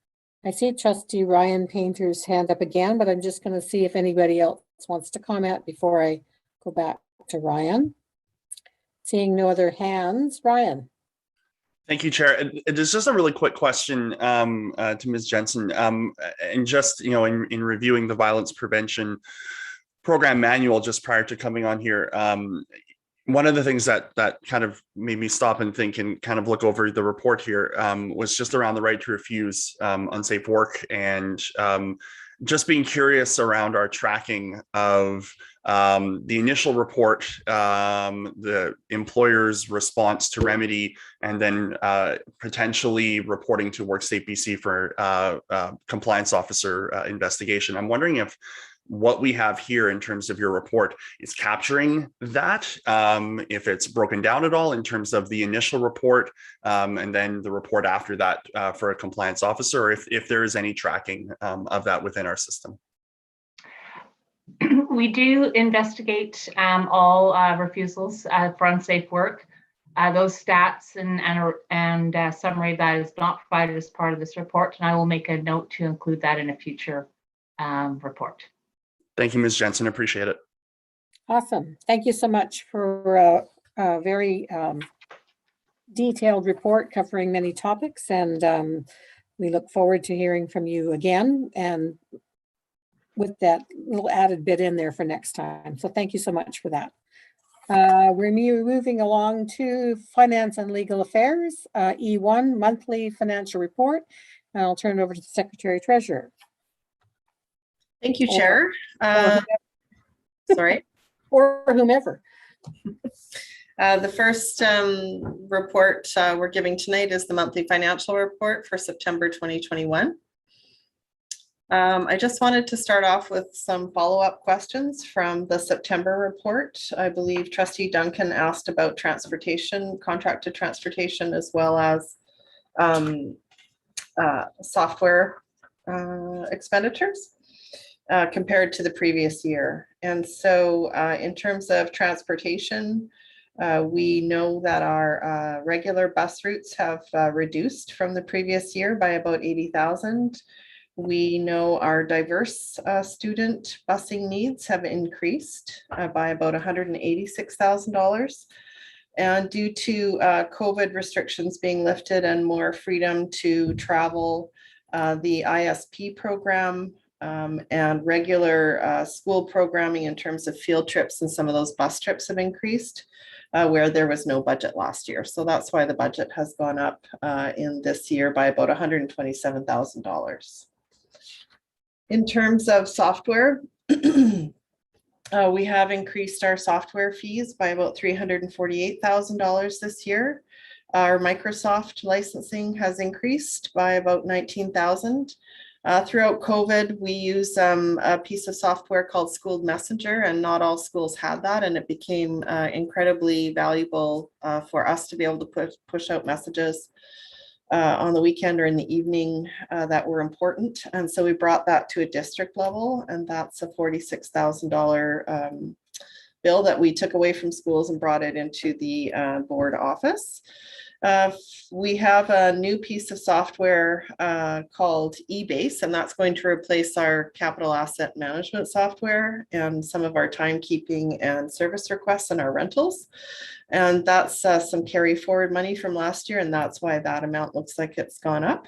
[SPEAKER 2] I see Trustee Ryan Painter's hand up again, but I'm just going to see if anybody else wants to comment before I go back to Ryan. Seeing no other hands, Ryan.
[SPEAKER 9] Thank you, Chair. It is just a really quick question to Ms. Jensen. And just, in reviewing the violence prevention program manual just prior to coming on here, one of the things that kind of made me stop and think and kind of look over the report here was just around the right to refuse unsafe work, and just being curious around our tracking of the initial report, the employer's response to remedy, and then potentially reporting to WorkSafe BC for compliance officer investigation. I'm wondering if what we have here in terms of your report is capturing that, if it's broken down at all in terms of the initial report and then the report after that for a compliance officer, or if there is any tracking of that within our system.
[SPEAKER 11] We do investigate all refusals for unsafe work. Those stats and summary of that is not provided as part of this report, and I will make a note to include that in a future report.
[SPEAKER 9] Thank you, Ms. Jensen. Appreciate it.
[SPEAKER 2] Awesome. Thank you so much for a very detailed report covering many topics, and we look forward to hearing from you again, and with that little added bit in there for next time. So thank you so much for that. We're moving along to Finance and Legal Affairs, E1, Monthly Financial Report. And I'll turn it over to the Secretary Treasurer.
[SPEAKER 1] Thank you, Chair. Sorry.
[SPEAKER 2] Or whomever.
[SPEAKER 1] The first report we're giving tonight is the monthly financial report for September 2021. I just wanted to start off with some follow-up questions from the September report. I believe Trustee Duncan asked about transportation, contracted transportation, as well as software expenditures compared to the previous year. And so in terms of transportation, we know that our regular bus routes have reduced from the previous year by about 80,000. We know our diverse student busing needs have increased by about $186,000. And due to COVID restrictions being lifted and more freedom to travel, the ISP program and regular school programming in terms of field trips and some of those bus trips have increased where there was no budget last year. So that's why the budget has gone up in this year by about $127,000. In terms of software, we have increased our software fees by about $348,000 this year. Our Microsoft licensing has increased by about $19,000. Throughout COVID, we use a piece of software called School Messenger, and not all schools had that, and it became incredibly valuable for us to be able to push out messages on the weekend or in the evening that were important. And so we brought that to a district level, and that's a $46,000 bill that we took away from schools and brought it into the board office. We have a new piece of software called eBase, and that's going to replace our capital asset management software and some of our timekeeping and service requests and our rentals. And that's some carry forward money from last year, and that's why that amount looks like it's gone up.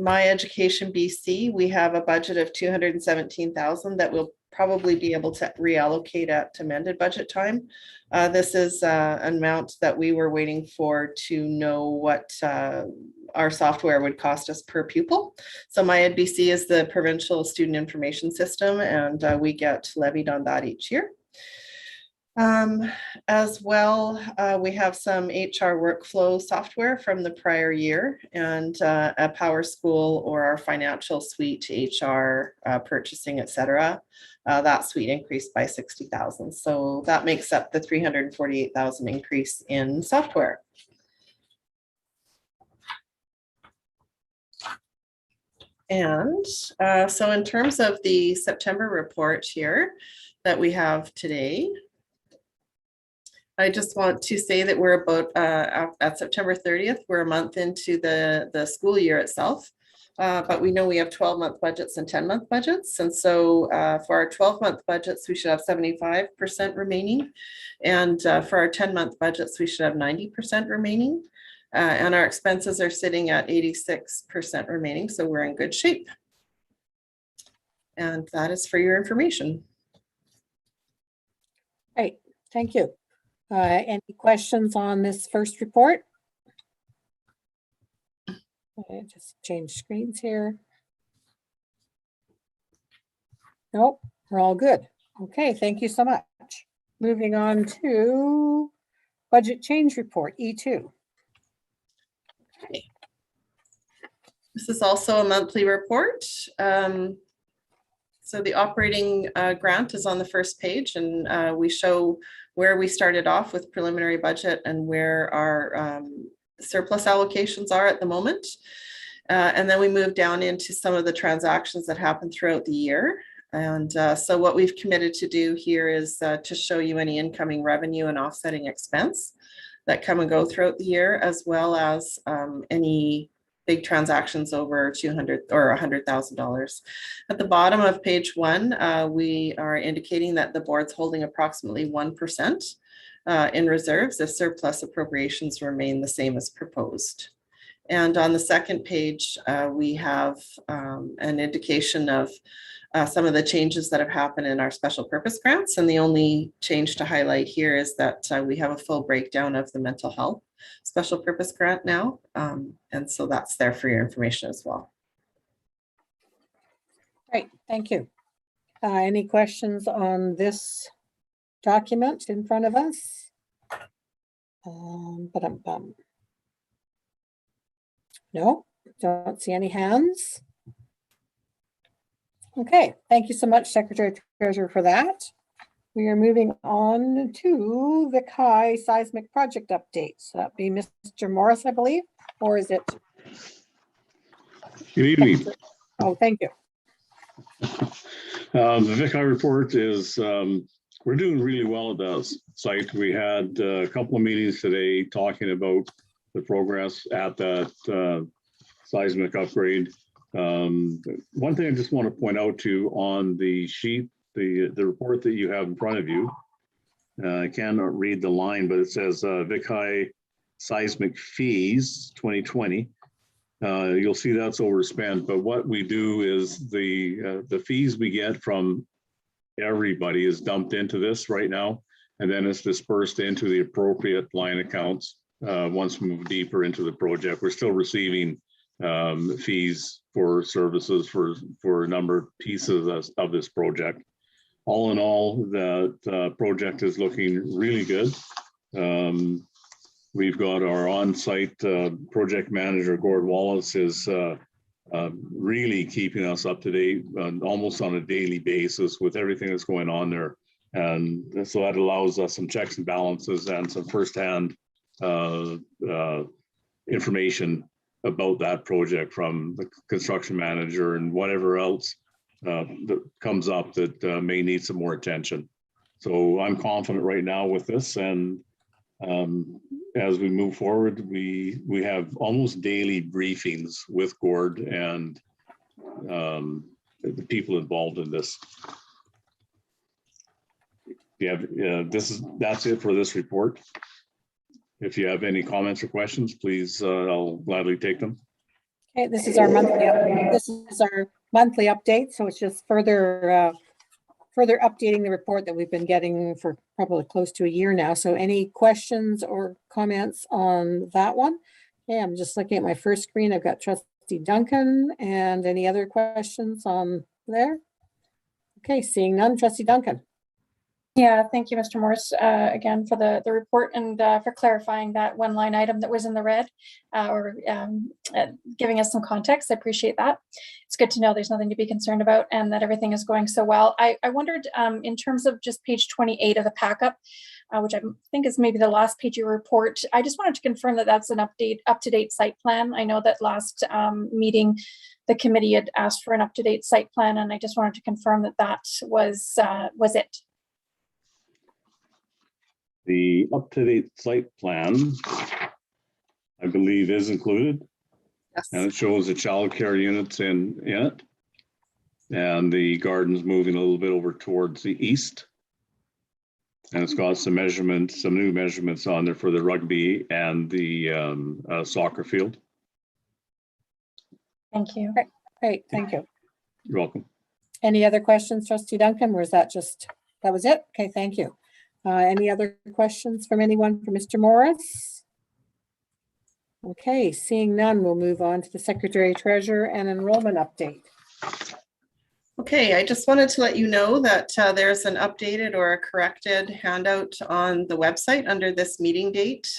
[SPEAKER 1] My Education BC, we have a budget of $217,000 that we'll probably be able to reallocate at amended budget time. This is an amount that we were waiting for to know what our software would cost us per pupil. So My Ed BC is the provincial student information system, and we get levied on that each year. As well, we have some HR workflow software from the prior year, and a Power School or our financial suite, HR, purchasing, etc. That suite increased by $60,000. So that makes up the $348,000 increase in software. And so in terms of the September report here that we have today, I just want to say that we're about at September 30th, we're a month into the school year itself, but we know we have 12-month budgets and 10-month budgets. And so for our 12-month budgets, we should have 75% remaining. And for our 10-month budgets, we should have 90% remaining. And our expenses are sitting at 86% remaining. So we're in good shape. And that is for your information.
[SPEAKER 2] Great, thank you. Any questions on this first report? Okay, just change screens here. Nope, we're all good. Okay, thank you so much. Moving on to budget change report, E2.
[SPEAKER 1] Okay. This is also a monthly report. So the operating grant is on the first page, and we show where we started off with preliminary budget and where our surplus allocations are at the moment. And then we move down into some of the transactions that happen throughout the year. And so what we've committed to do here is to show you any incoming revenue and offsetting expense that come and go throughout the year, as well as any big transactions over $200,000 or $100,000. At the bottom of page 1, we are indicating that the board's holding approximately 1% in reserves if surplus appropriations remain the same as proposed. And on the second page, we have an indication of some of the changes that have happened in our special purpose grants. And the only change to highlight here is that we have a full breakdown of the mental health special purpose grant now. And so that's there for your information as well.
[SPEAKER 2] Great, thank you. Any questions on this document in front of us? No, don't see any hands. Okay, thank you so much, Secretary Treasurer, for that. We are moving on to the Kai seismic project update. So that'd be Mr. Morris, I believe, or is it?
[SPEAKER 12] Good evening.
[SPEAKER 2] Oh, thank you.
[SPEAKER 12] The VICI report is, we're doing really well at the site. We had a couple of meetings today talking about the progress at that seismic upgrade. One thing I just want to point out to you on the sheet, the report that you have in front of you, I cannot read the line, but it says VICI seismic fees 2020. You'll see that's overspent, but what we do is the fees we get from everybody is dumped into this right now, and then it's dispersed into the appropriate line accounts once we move deeper into the project. We're still receiving fees for services for a number of pieces of this project. All in all, the project is looking really good. We've got our on-site project manager, Gord Wallace, is really keeping us up to date almost on a daily basis with everything that's going on there. And so that allows us some checks and balances and some firsthand information about that project from the construction manager and whatever else that comes up that may need some more attention. So I'm confident right now with this, and as we move forward, we have almost daily briefings with Gord and the people involved in this. That's it for this report. If you have any comments or questions, please, I'll gladly take them.
[SPEAKER 2] Okay, this is our monthly update. This is our monthly update, so it's just further updating the report that we've been getting for probably close to a year now. So any questions or comments on that one? Okay, I'm just looking at my first screen. I've got Trustee Duncan, and any other questions on there? Okay, seeing none. Trustee Duncan.
[SPEAKER 8] Yeah, thank you, Mr. Morris, again for the report and for clarifying that one line item that was in the red or giving us some context. I appreciate that. It's good to know there's nothing to be concerned about and that everything is going so well. I wondered in terms of just page 28 of the pack-up, which I think is maybe the last page of your report. I just wanted to confirm that that's an up-to-date site plan. I know that last meeting, the committee had asked for an up-to-date site plan, and I just wanted to confirm that that was it.
[SPEAKER 12] The up-to-date site plan, I believe, is included.
[SPEAKER 1] Yes.
[SPEAKER 12] And it shows the childcare units in it. And the garden's moving a little bit over towards the east. And it's got some measurements, some new measurements on there for the rugby and the soccer field.
[SPEAKER 8] Thank you.
[SPEAKER 2] Great, thank you.
[SPEAKER 12] You're welcome.
[SPEAKER 2] Any other questions, Trustee Duncan, or is that was it? Okay, thank you. Any other questions from anyone for Mr. Morris? Okay, seeing none, we'll move on to the Secretary Treasurer and Enrollment update.
[SPEAKER 1] Okay, I just wanted to let you know that there's an updated or a corrected handout on the website under this meeting date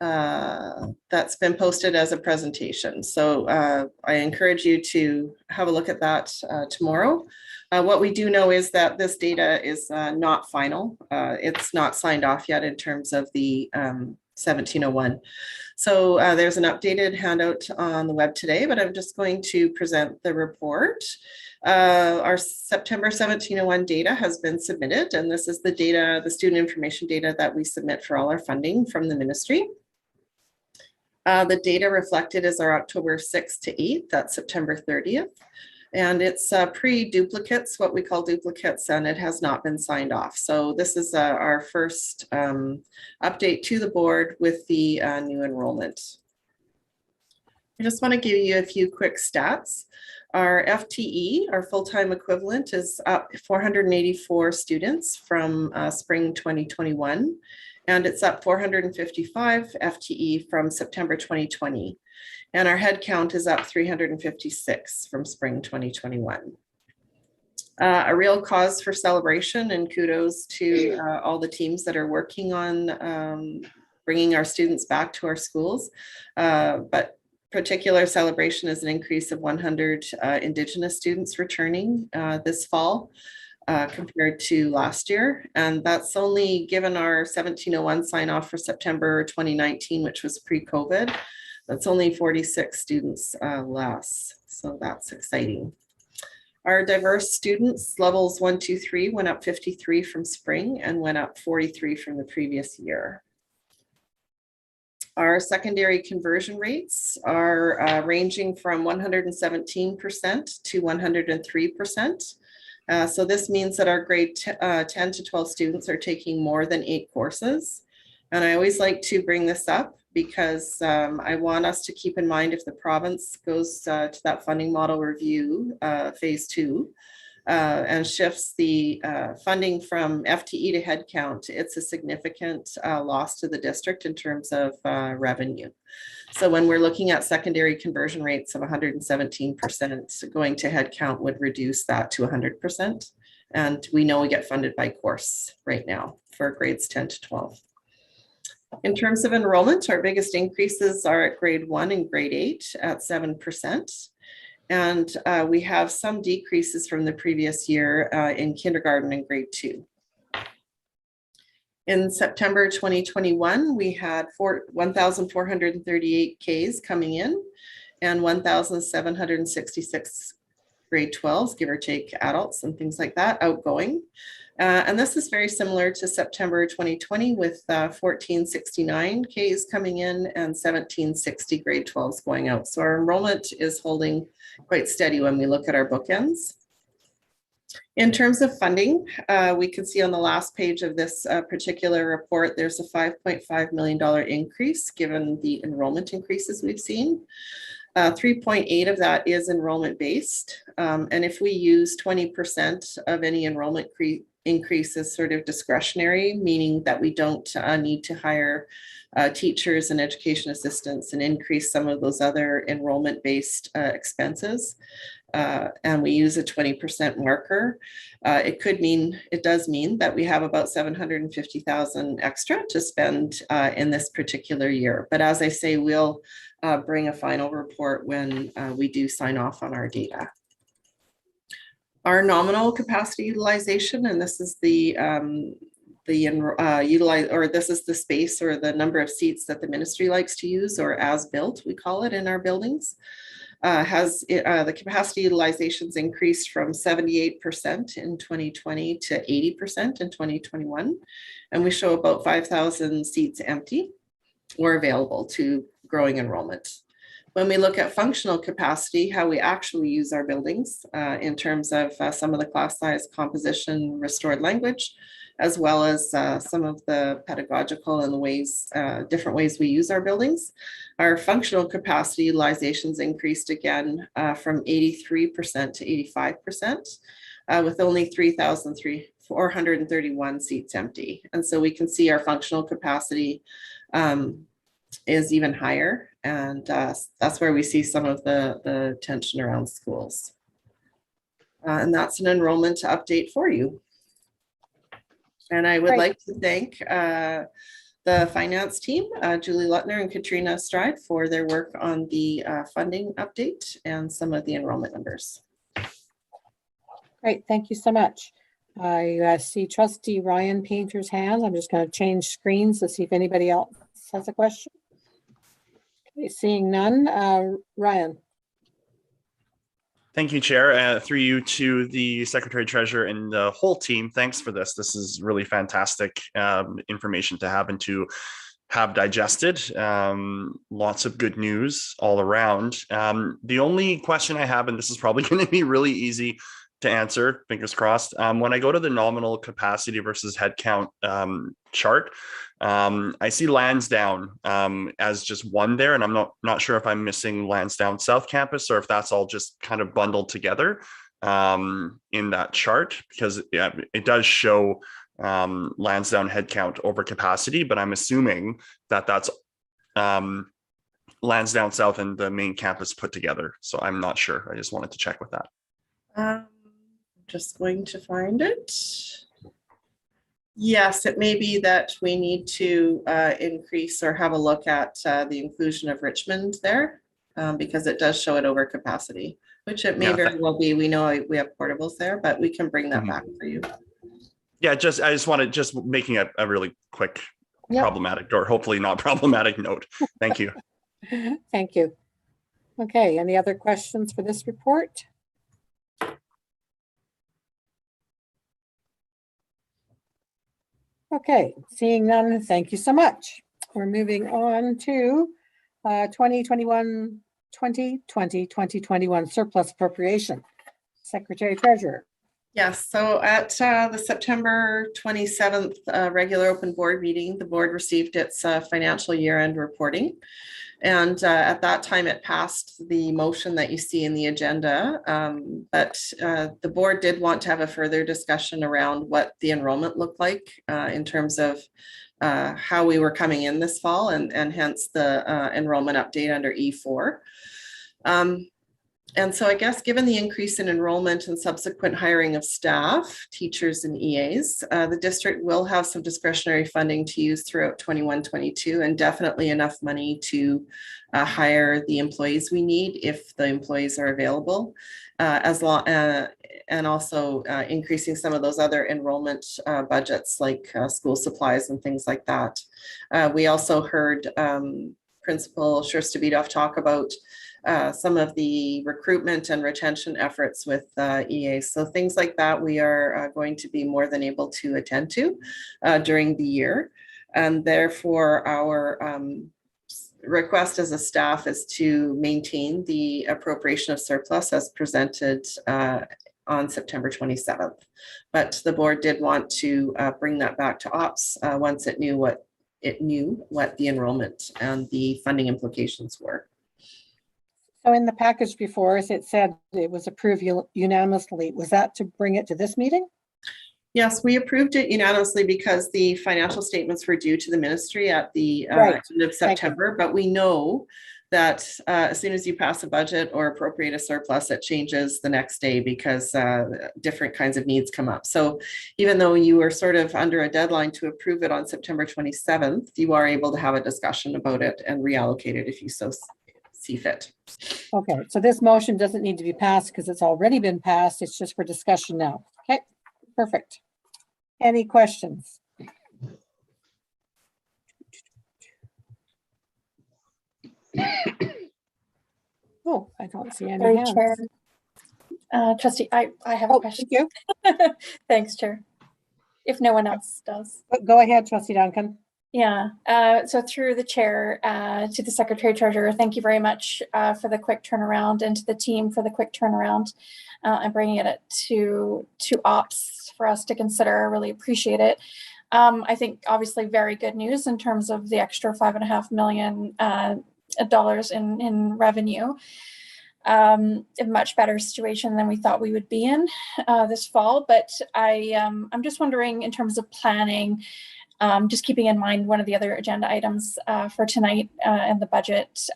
[SPEAKER 1] that's been posted as a presentation. So I encourage you to have a look at that tomorrow. What we do know is that this data is not final. It's not signed off yet in terms of the 1701. So there's an updated handout on the web today, but I'm just going to present the report. Our September 1701 data has been submitted, and this is the data, the student information data that we submit for all our funding from the ministry. The data reflected is our October 6th to 8th, that's September 30th. And it's pre-duplicates, what we call duplicates, and it has not been signed off. So this is our first update to the board with the new enrollment. I just want to give you a few quick stats. Our FTE, our full-time equivalent, is up 484 students from spring 2021, and it's up 455 FTE from September 2020. And our head count is up 356 from spring 2021. A real cause for celebration, and kudos to all the teams that are working on bringing our students back to our schools. But particular celebration is an increase of 100 Indigenous students returning this fall compared to last year. And that's only given our 1701 sign off for September 2019, which was pre-COVID. That's only 46 students less. So that's exciting. Our diverse students, levels 1, 2, 3, went up 53 from spring and went up 43 from the previous year. Our secondary conversion rates are ranging from 117% to 103%. So this means that our grade 10 to 12 students are taking more than 8 courses. And I always like to bring this up because I want us to keep in mind if the province goes to that funding model review, phase 2, and shifts the funding from FTE to headcount, it's a significant loss to the district in terms of revenue. So when we're looking at secondary conversion rates of 117%, going to headcount would reduce that to 100%. And we know we get funded by course right now for grades 10 to 12. In terms of enrollment, our biggest increases are at grade 1 and grade 8 at 7%. And we have some decreases from the previous year in kindergarten and grade 2. In September 2021, we had 1,438 Ks coming in and 1,766 grade 12s, give or take adults and things like that, outgoing. And this is very similar to September 2020 with 1,469 Ks coming in and 1,760 grade 12s going out. So our enrollment is holding quite steady when we look at our bookends. In terms of funding, we can see on the last page of this particular report, there's a $5.5 million increase given the enrollment increases we've seen. 3.8 of that is enrollment based. And if we use 20% of any enrollment increase as sort of discretionary, meaning that we don't need to hire teachers and education assistants and increase some of those other enrollment based expenses, and we use a 20% marker, it does mean that we have about $750,000 extra to spend in this particular year. But as I say, we'll bring a final report when we do sign off on our data. Our nominal capacity utilization, and this is the this is the space or the number of seats that the ministry likes to use, or as built, we call it in our buildings. The capacity utilizations increased from 78% in 2020 to 80% in 2021. And we show about 5,000 seats empty or available to growing enrollment. When we look at functional capacity, how we actually use our buildings in terms of some of the class size composition, restored language, as well as some of the pedagogical and the ways, different ways we use our buildings. Our functional capacity utilizations increased again from 83% to 85%, with only 3,431 seats empty. And so we can see our functional capacity is even higher. And that's where we see some of the tension around schools. And that's an enrollment update for you. And I would like to thank the finance team, Julie Lutner and Katrina Stride, for their work on the funding update and some of the enrollment numbers.
[SPEAKER 2] Great, thank you so much. I see Trustee Ryan Painter's hand. I'm just going to change screens to see if anybody else has a question. Okay, seeing none, Ryan.
[SPEAKER 9] Thank you, Chair. Through you to the Secretary Treasurer and the whole team, thanks for this. This is really fantastic information to have and to have digested. Lots of good news all around. The only question I have, and this is probably going to be really easy to answer, fingers crossed. When I go to the nominal capacity versus headcount chart, I see Lansdowne as just one there, and I'm not sure if I'm missing Lansdowne South Campus or if that's all just kind of bundled together in that chart, because it does show Lansdowne headcount over capacity, but I'm assuming that that's Lansdowne South and the main campus put together. So I'm not sure. I just wanted to check with that.
[SPEAKER 1] Just going to find it. Yes, it may be that we need to increase or have a look at the inclusion of Richmond there because it does show it over capacity, which it may very well be. We know we have portables there, but we can bring that back for you.
[SPEAKER 9] Yeah, I just wanted making a really quick problematic or hopefully not problematic note. Thank you.
[SPEAKER 2] Thank you. Okay, any other questions for this report? Okay, seeing none, thank you so much. We're moving on to 2021 surplus appropriation. Secretary Treasurer.
[SPEAKER 1] Yes, so at the September 27th regular open board meeting, the board received its financial year-end reporting. And at that time, it passed the motion that you see in the agenda. But the board did want to have a further discussion around what the enrollment looked like in terms of how we were coming in this fall and hence the enrollment update under E4. And so I guess given the increase in enrollment and subsequent hiring of staff, teachers and EAs, the district will have some discretionary funding to use throughout 21-22 and definitely enough money to hire the employees we need if the employees are available, and also increasing some of those other enrollment budgets like school supplies and things like that. We also heard Principal Schuster-Bedoff talk about some of the recruitment and retention efforts with EAs. So things like that we are going to be more than able to attend to during the year. And therefore our request as a staff is to maintain the appropriation of surplus as presented on September 27th. But the board did want to bring that back to ops once it knew what the enrollment and the funding implications were.
[SPEAKER 2] So in the package before us, it said it was approved unanimously. Was that to bring it to this meeting?
[SPEAKER 1] Yes, we approved it unanimously because the financial statements were due to the ministry at the end of September. But we know that as soon as you pass a budget or appropriate a surplus, it changes the next day because different kinds of needs come up. So even though you were sort of under a deadline to approve it on September 27th, you are able to have a discussion about it and reallocate it if you so see fit.
[SPEAKER 2] Okay, so this motion doesn't need to be passed because it's already been passed. It's just for discussion now. Okay, perfect. Any questions? Oh, I don't see any hands.
[SPEAKER 8] Chair. Trustee, I have a question.
[SPEAKER 2] Thank you.
[SPEAKER 8] Thanks, Chair. If no one else does.
[SPEAKER 2] Go ahead, Trustee Duncan.
[SPEAKER 8] Yeah, so through the chair to the Secretary Treasurer, thank you very much for the quick turnaround and to the team for the quick turnaround and bringing it to ops for us to consider. I really appreciate it. I think obviously very good news in terms of the extra $5.5 million in revenue. A much better situation than we thought we would be in this fall. But I'm just wondering in terms of planning, just keeping in mind one of the other agenda items for tonight and the budget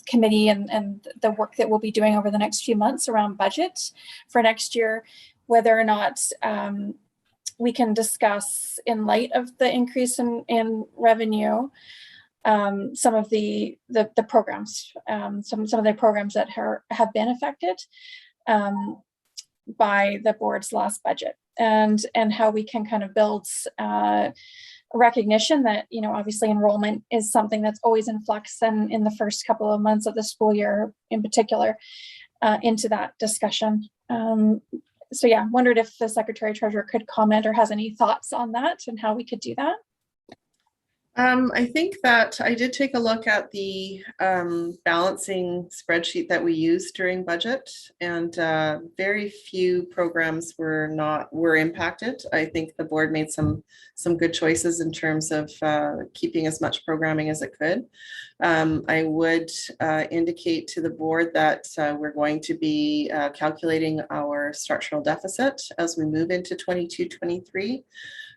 [SPEAKER 8] committee and the work that we'll be doing over the next few months around budget for next year, whether or not we can discuss in light of the increase in revenue, some of the programs, some of the programs that have been affected by the board's last budget, and how we can kind of build recognition that, you know, obviously enrollment is something that's always in flux, and in the first couple of months of the school year in particular, into that discussion. So yeah, wondered if the Secretary Treasurer could comment or has any thoughts on that and how we could do that.
[SPEAKER 1] I think that I did take a look at the balancing spreadsheet that we used during budget, and very few programs were impacted. I think the board made some good choices in terms of keeping as much programming as it could. I would indicate to the board that we're going to be calculating our our structural deficit as we move into 22-23.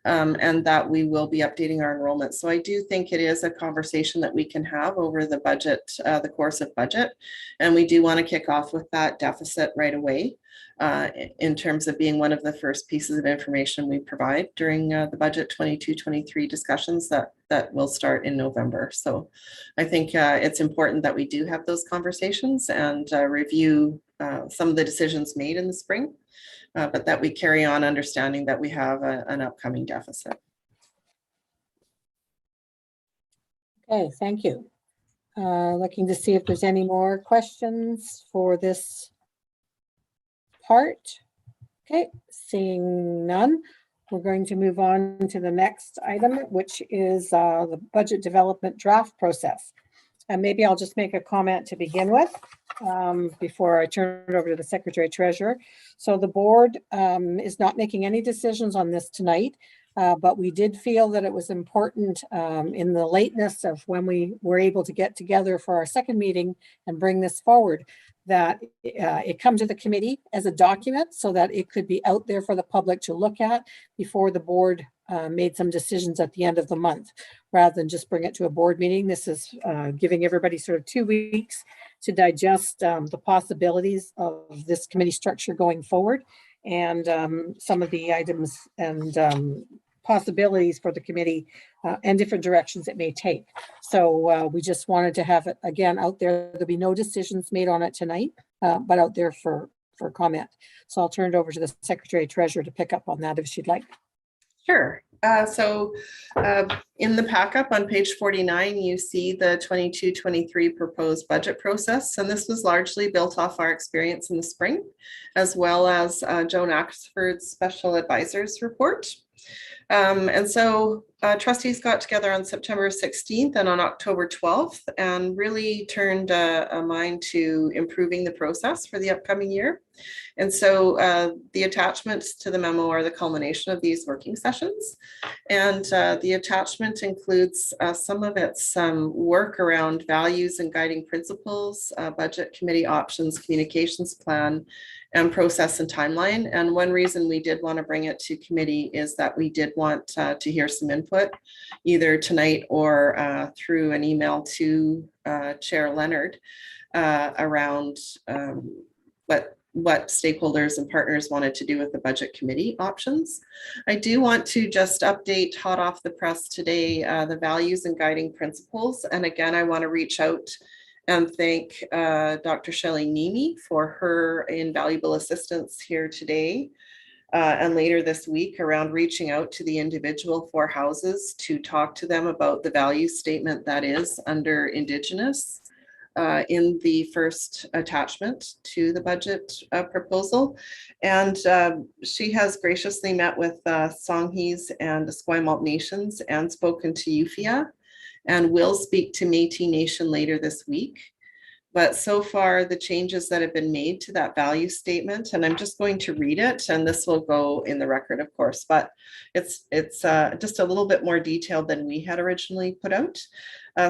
[SPEAKER 1] And that we will be updating our enrollment. So I do think it is a conversation that we can have over the budget, the course of budget. And we do want to kick off with that deficit right away in terms of being one of the first pieces of information we provide during the budget 22-23 discussions that will start in November. So I think it's important that we do have those conversations and review some of the decisions made in the spring. But that we carry on understanding that we have an upcoming deficit.
[SPEAKER 2] Okay, thank you. Looking to see if there's any more questions for this part. Okay, seeing none, we're going to move on to the next item, which is the budget development draft process. And maybe I'll just make a comment to begin with before I turn it over to the Secretary Treasurer. So the board is not making any decisions on this tonight, but we did feel that it was important in the lateness of when we were able to get together for our second meeting and bring this forward, that it come to the committee as a document so that it could be out there for the public to look at before the board made some decisions at the end of the month, rather than just bring it to a board meeting. This is giving everybody sort of 2 weeks to digest the possibilities of this committee structure going forward and some of the items and possibilities for the committee and different directions it may take. So we just wanted to have it again out there. There'll be no decisions made on it tonight, but out there for comment. So I'll turn it over to the Secretary Treasurer to pick up on that if she'd like.
[SPEAKER 1] Sure. So in the pack-up on page 49, you see the 22-23 proposed budget process. And this was largely built off our experience in the spring, as well as Joan Axford's special advisors report. And so trustees got together on September 16th and on October 12th and really turned a mind to improving the process for the upcoming year. And so the attachments to the memo are the culmination of these working sessions. And the attachment includes some of its work around values and guiding principles, budget committee options, communications plan, and process and timeline. And one reason we did want to bring it to committee is that we did want to hear some input either tonight or through an email to Chair Leonard around what stakeholders and partners wanted to do with the budget committee options. I do want to just update hot off the press today the values and guiding principles. And again, I want to reach out and thank Dr. Shelley Nemi for her invaluable assistance here today and later this week around reaching out to the individual 4 houses to talk to them about the value statement that is under Indigenous in the first attachment to the budget proposal. And she has graciously met with Songhees and Esquimalt nations and spoken to UFIA and will speak to Métis Nation later this week. But so far, the changes that have been made to that value statement, and I'm just going to read it, and this will go in the record, of course, but it's just a little bit more detailed than we had originally put out.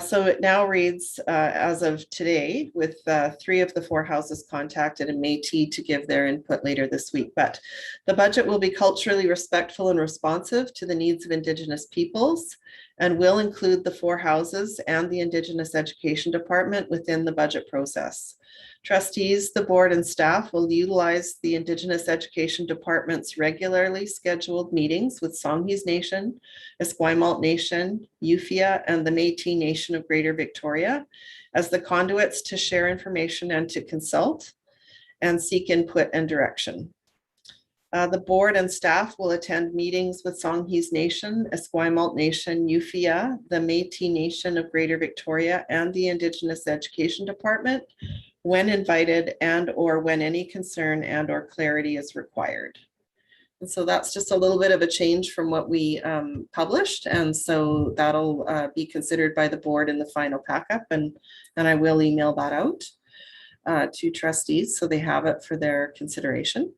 [SPEAKER 1] So it now reads, as of today, with 3 of the 4 houses contacted and Métis to give their input later this week. But the budget will be culturally respectful and responsive to the needs of Indigenous peoples and will include the 4 houses and the Indigenous Education Department within the budget process. Trustees, the board and staff will utilize the Indigenous Education Department's regularly scheduled meetings with Songhees Nation, Esquimalt Nation, UFIA, and the Métis Nation of Greater Victoria as the conduits to share information and to consult and seek input and direction. The board and staff will attend meetings with Songhees Nation, Esquimalt Nation, UFIA, the Métis Nation of Greater Victoria, and the Indigenous Education Department when invited and or when any concern and or clarity is required. And so that's just a little bit of a change from what we published. And so that'll be considered by the board in the final pack-up, and I will email that out to trustees so they have it for their consideration.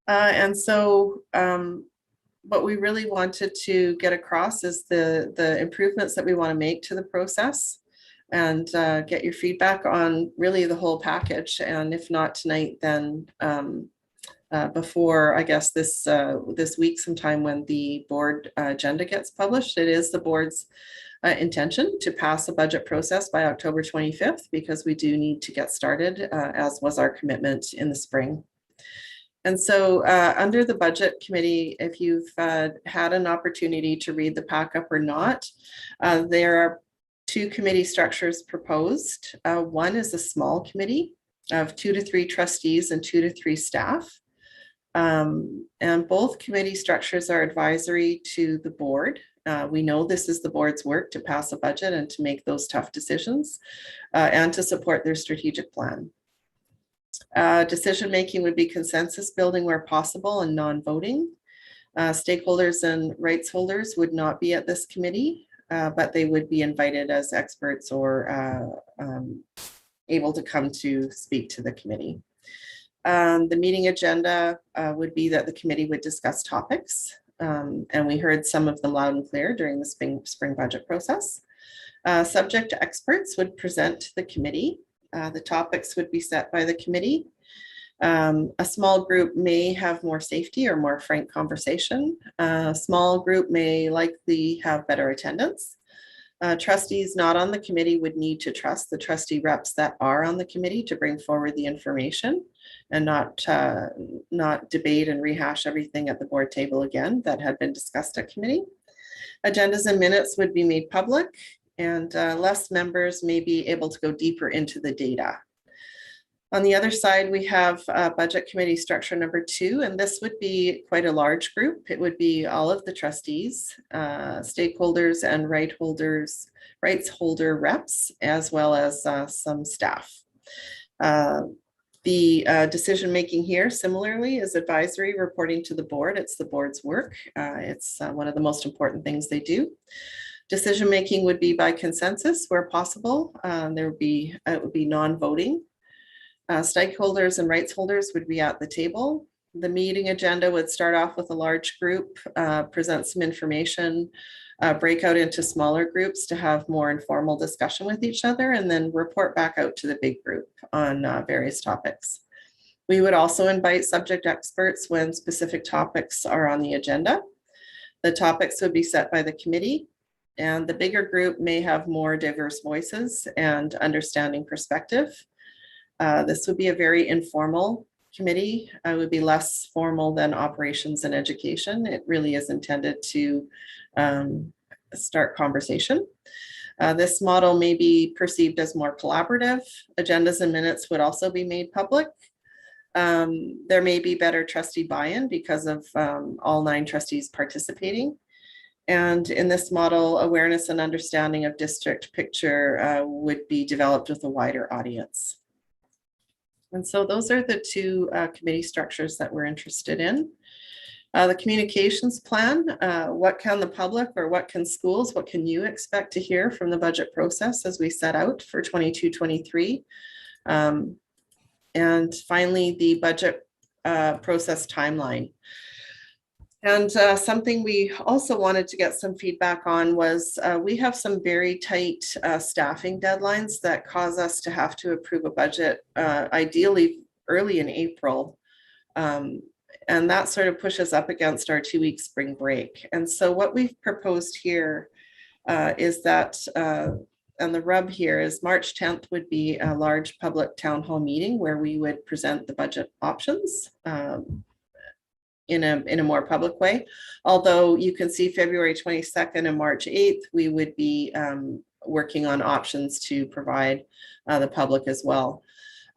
[SPEAKER 1] And so what we really wanted to get across is the improvements that we want to make to the process. and get your feedback on really the whole package. And if not tonight, then before, I guess, this week sometime when the board agenda gets published. It is the board's intention to pass a budget process by October 25th, because we do need to get started, as was our commitment in the spring. And so under the budget committee, if you've had an opportunity to read the pack-up or not, there are two committee structures proposed. One is a small committee of 2 to 3 trustees and 2 to 3 staff. And both committee structures are advisory to the board. We know this is the board's work to pass a budget and to make those tough decisions and to support their strategic plan. Decision-making would be consensus building where possible and non-voting. Stakeholders and rights holders would not be at this committee, but they would be invited as experts or able to come to speak to the committee. The meeting agenda would be that the committee would discuss topics, and we heard some of them loud and clear during the spring budget process. Subject experts would present to the committee. The topics would be set by the committee. A small group may have more safety or more frank conversation. A small group may likely have better attendance. Trustees not on the committee would need to trust the trustee reps that are on the committee to bring forward the information and not debate and rehash everything at the board table again that had been discussed at committee. Agendas and minutes would be made public, and less members may be able to go deeper into the data. On the other side, we have budget committee structure number 2, and this would be quite a large group. It would be all of the trustees, stakeholders and rights holder reps, as well as some staff. The decision-making here similarly is advisory, reporting to the board. It's the board's work. It's one of the most important things they do. Decision-making would be by consensus where possible. It would be non-voting. Stakeholders and rights holders would be at the table. The meeting agenda would start off with a large group, present some information, break out into smaller groups to have more informal discussion with each other, and then report back out to the big group on various topics. We would also invite subject experts when specific topics are on the agenda. The topics would be set by the committee, and the bigger group may have more diverse voices and understanding perspective. This would be a very informal committee. It would be less formal than operations and education. It really is intended to start conversation. This model may be perceived as more collaborative. Agendas and minutes would also be made public. There may be better trustee buy-in because of all 9 trustees participating. And in this model, awareness and understanding of district picture would be developed with a wider audience. And so those are the 2 committee structures that we're interested in. The communications plan, what can the public or what can schools, what can you expect to hear from the budget process as we set out for 22-23? And finally, the budget process timeline. And something we also wanted to get some feedback on was we have some very tight staffing deadlines that cause us to have to approve a budget ideally early in April. And that sort of pushes up against our 2-week spring break. And so what we've proposed here is that, and the rub here is March 10th would be a large public town hall meeting where we would present the budget options in a more public way. Although you can see February 22nd and March 8th, we would be working on options to provide the public as well.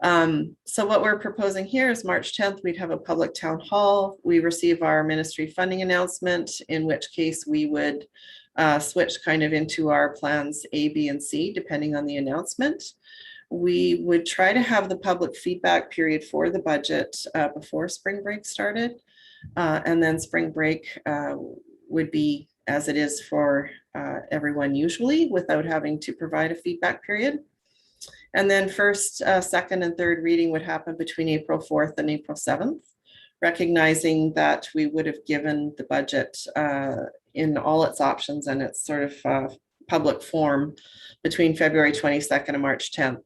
[SPEAKER 1] So what we're proposing here is March 10th, we'd have a public town hall. We receive our ministry funding announcement, in which case we would switch kind of into our plans A, B, and C, depending on the announcement. We would try to have the public feedback period for the budget before spring break started. And then spring break would be as it is for everyone usually, without having to provide a feedback period. And then first, second, and third reading would happen between April 4th and April 7th, recognizing that we would have given the budget in all its options and its sort of public forum between February 22nd and March 10th.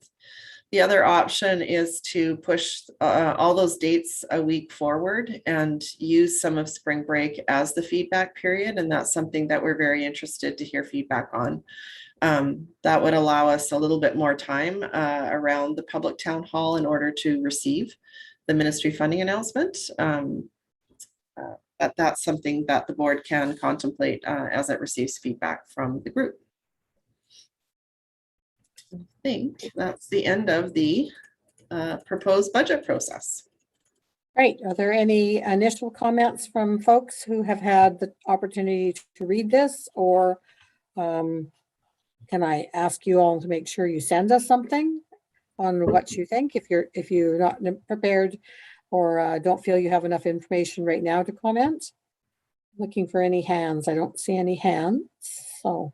[SPEAKER 1] The other option is to push all those dates a week forward and use some of spring break as the feedback period. And that's something that we're very interested to hear feedback on. That would allow us a little bit more time around the public town hall in order to receive the ministry funding announcement. But that's something that the board can contemplate as it receives feedback from the group. I think that's the end of the proposed budget process.
[SPEAKER 2] Great. Are there any initial comments from folks who have had the opportunity to read this, or can I ask you all to make sure you send us something on what you think if you're not prepared or don't feel you have enough information right now to comment? Looking for any hands. I don't see any hands. So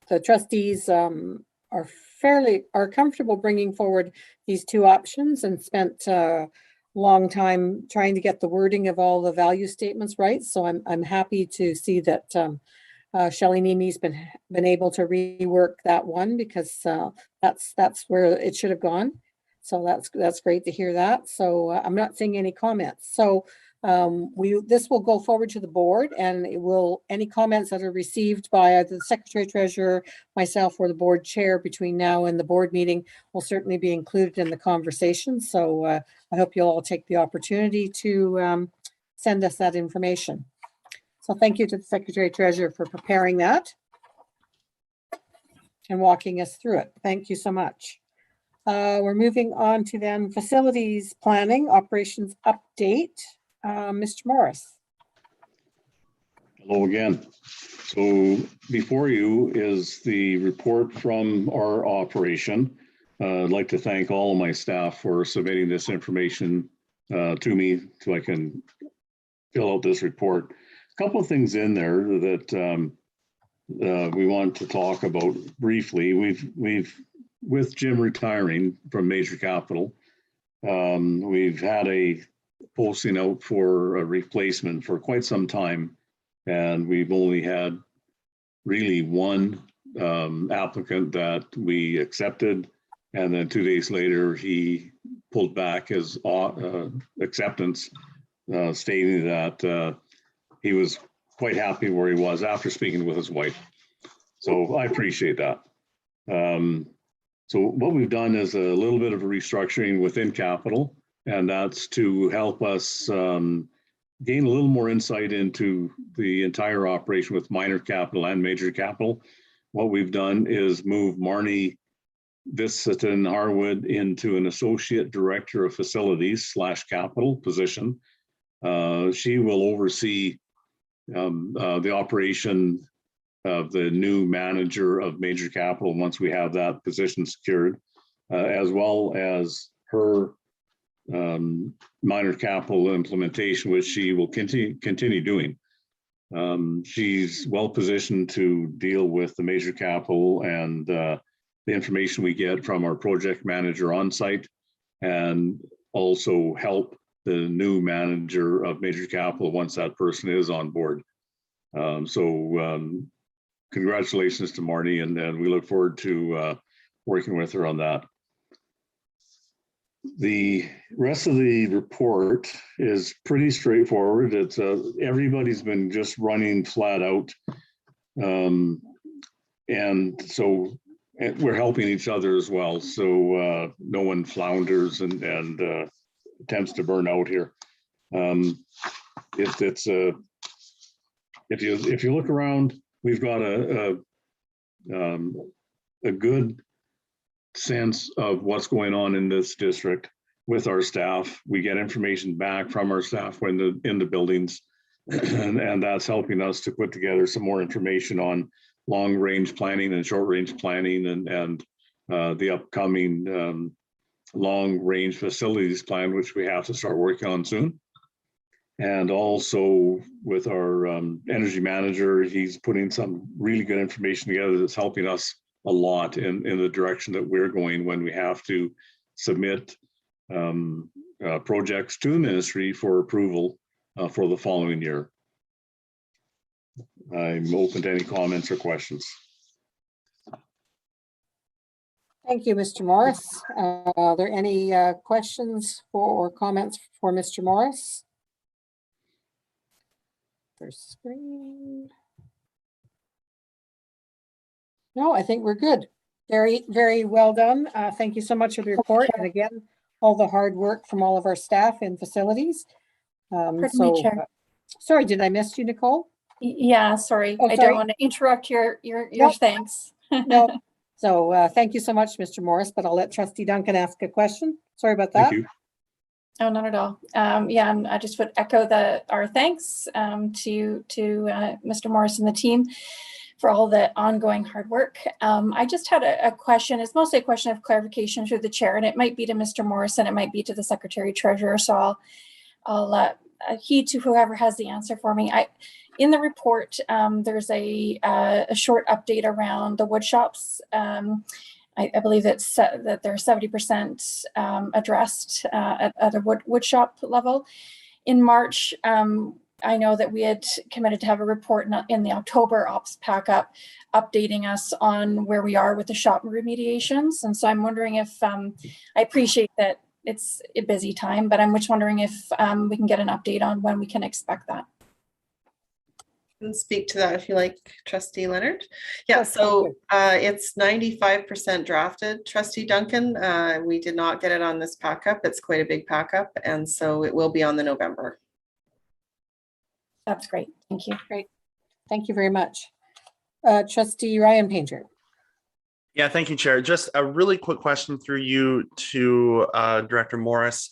[SPEAKER 2] the trustees are comfortable bringing forward these two options and spent a long time trying to get the wording of all the value statements right. So I'm happy to see that Shelley Nimi's been able to rework that one, because that's where it should have gone. So that's great to hear that. So I'm not seeing any comments. So this will go forward to the board, and it will, any comments that are received by either the secretary treasurer, myself, or the board chair between now and the board meeting will certainly be included in the conversation. So I hope you'll all take the opportunity to send us that information. So thank you to the secretary treasurer for preparing that and walking us through it. Thank you so much. We're moving on to then facilities planning operations update. Mr. Morris.
[SPEAKER 12] Hello again. So before you is the report from our operation. I'd like to thank all of my staff for submitting this information to me so I can fill out this report. A couple of things in there that we want to talk about briefly. We've with Jim retiring from Major Capital, we've had a posting out for a replacement for quite some time, and we've only had really one applicant that we accepted, and then 2 days later he pulled back his acceptance, stating that he was quite happy where he was after speaking with his wife. So I appreciate that. So what we've done is a little bit of a restructuring within Capital, and that's to help us gain a little more insight into the entire operation with minor capital and major capital. What we've done is move Marty Viston Harwood into an associate director of facilities / capital position. She will oversee the operation of the new manager of major capital once we have that position secured, as well as her minor capital implementation, which she will continue doing. She's well positioned to deal with the major capital and the information we get from our project manager on site, and also help the new manager of major capital once that person is on board. Congratulations to Marty, and we look forward to working with her on that. The rest of the report is pretty straightforward. It's everybody's been just running flat out, and so we're helping each other as well. So no one flounders and attempts to burn out here. If you look around, we've got a good sense of what's going on in this district with our staff. We get information back from our staff when in the buildings, and that's helping us to put together some more information on long range planning and short range planning, and the upcoming long range facilities plan, which we have to start working on soon. And also with our energy manager, he's putting some really good information together that's helping us a lot in the direction that we're going when we have to submit projects to the ministry for approval for the following year. I'm open to any comments or questions.
[SPEAKER 2] Thank you, Mr. Morris. Are there any questions or comments for Mr. Morris? First screen. No, I think we're good. Very, very well done. Thank you so much for the report. And again, all the hard work from all of our staff and facilities.
[SPEAKER 8] Pardon me, Chair.
[SPEAKER 2] Sorry, did I miss you, Nicole?
[SPEAKER 8] Yeah, sorry.
[SPEAKER 2] Oh,
[SPEAKER 8] I
[SPEAKER 2] sorry.
[SPEAKER 8] don't want to interrupt your
[SPEAKER 2] Nope.
[SPEAKER 8] thanks.
[SPEAKER 2] No. So thank you so much, Mr. Morris, but I'll let Trustee Duncan ask a question. Sorry about that.
[SPEAKER 12] Thank you.
[SPEAKER 8] Oh, not at all. Yeah, and I just would echo our thanks to Mr. Morris and the team for all the ongoing hard work. I just had a question. It's mostly a question of clarification through the chair, and it might be to Mr. Morris and it might be to the Secretary Treasurer. So I'll heed to whoever has the answer for me. In the report, there's a short update around the wood shops. I believe that they're 70% addressed at a wood shop level. In March, I know that we had committed to have a report in the October Ops Pack-Up updating us on where we are with the shop remediations. And so I'm wondering if, I appreciate that it's a busy time, but I'm just wondering if we can get an update on when we can expect that.
[SPEAKER 1] Can speak to that if you like, Trustee Leonard. Yeah, so it's 95% drafted, Trustee Duncan. We did not get it on this pack-up. It's quite a big pack-up, and so it will be on the November.
[SPEAKER 8] That's great. Thank you.
[SPEAKER 2] Great. Thank you very much. Trustee Ryan Painter.
[SPEAKER 9] Yeah, thank you, Chair. Just a really quick question through you to Director Morris.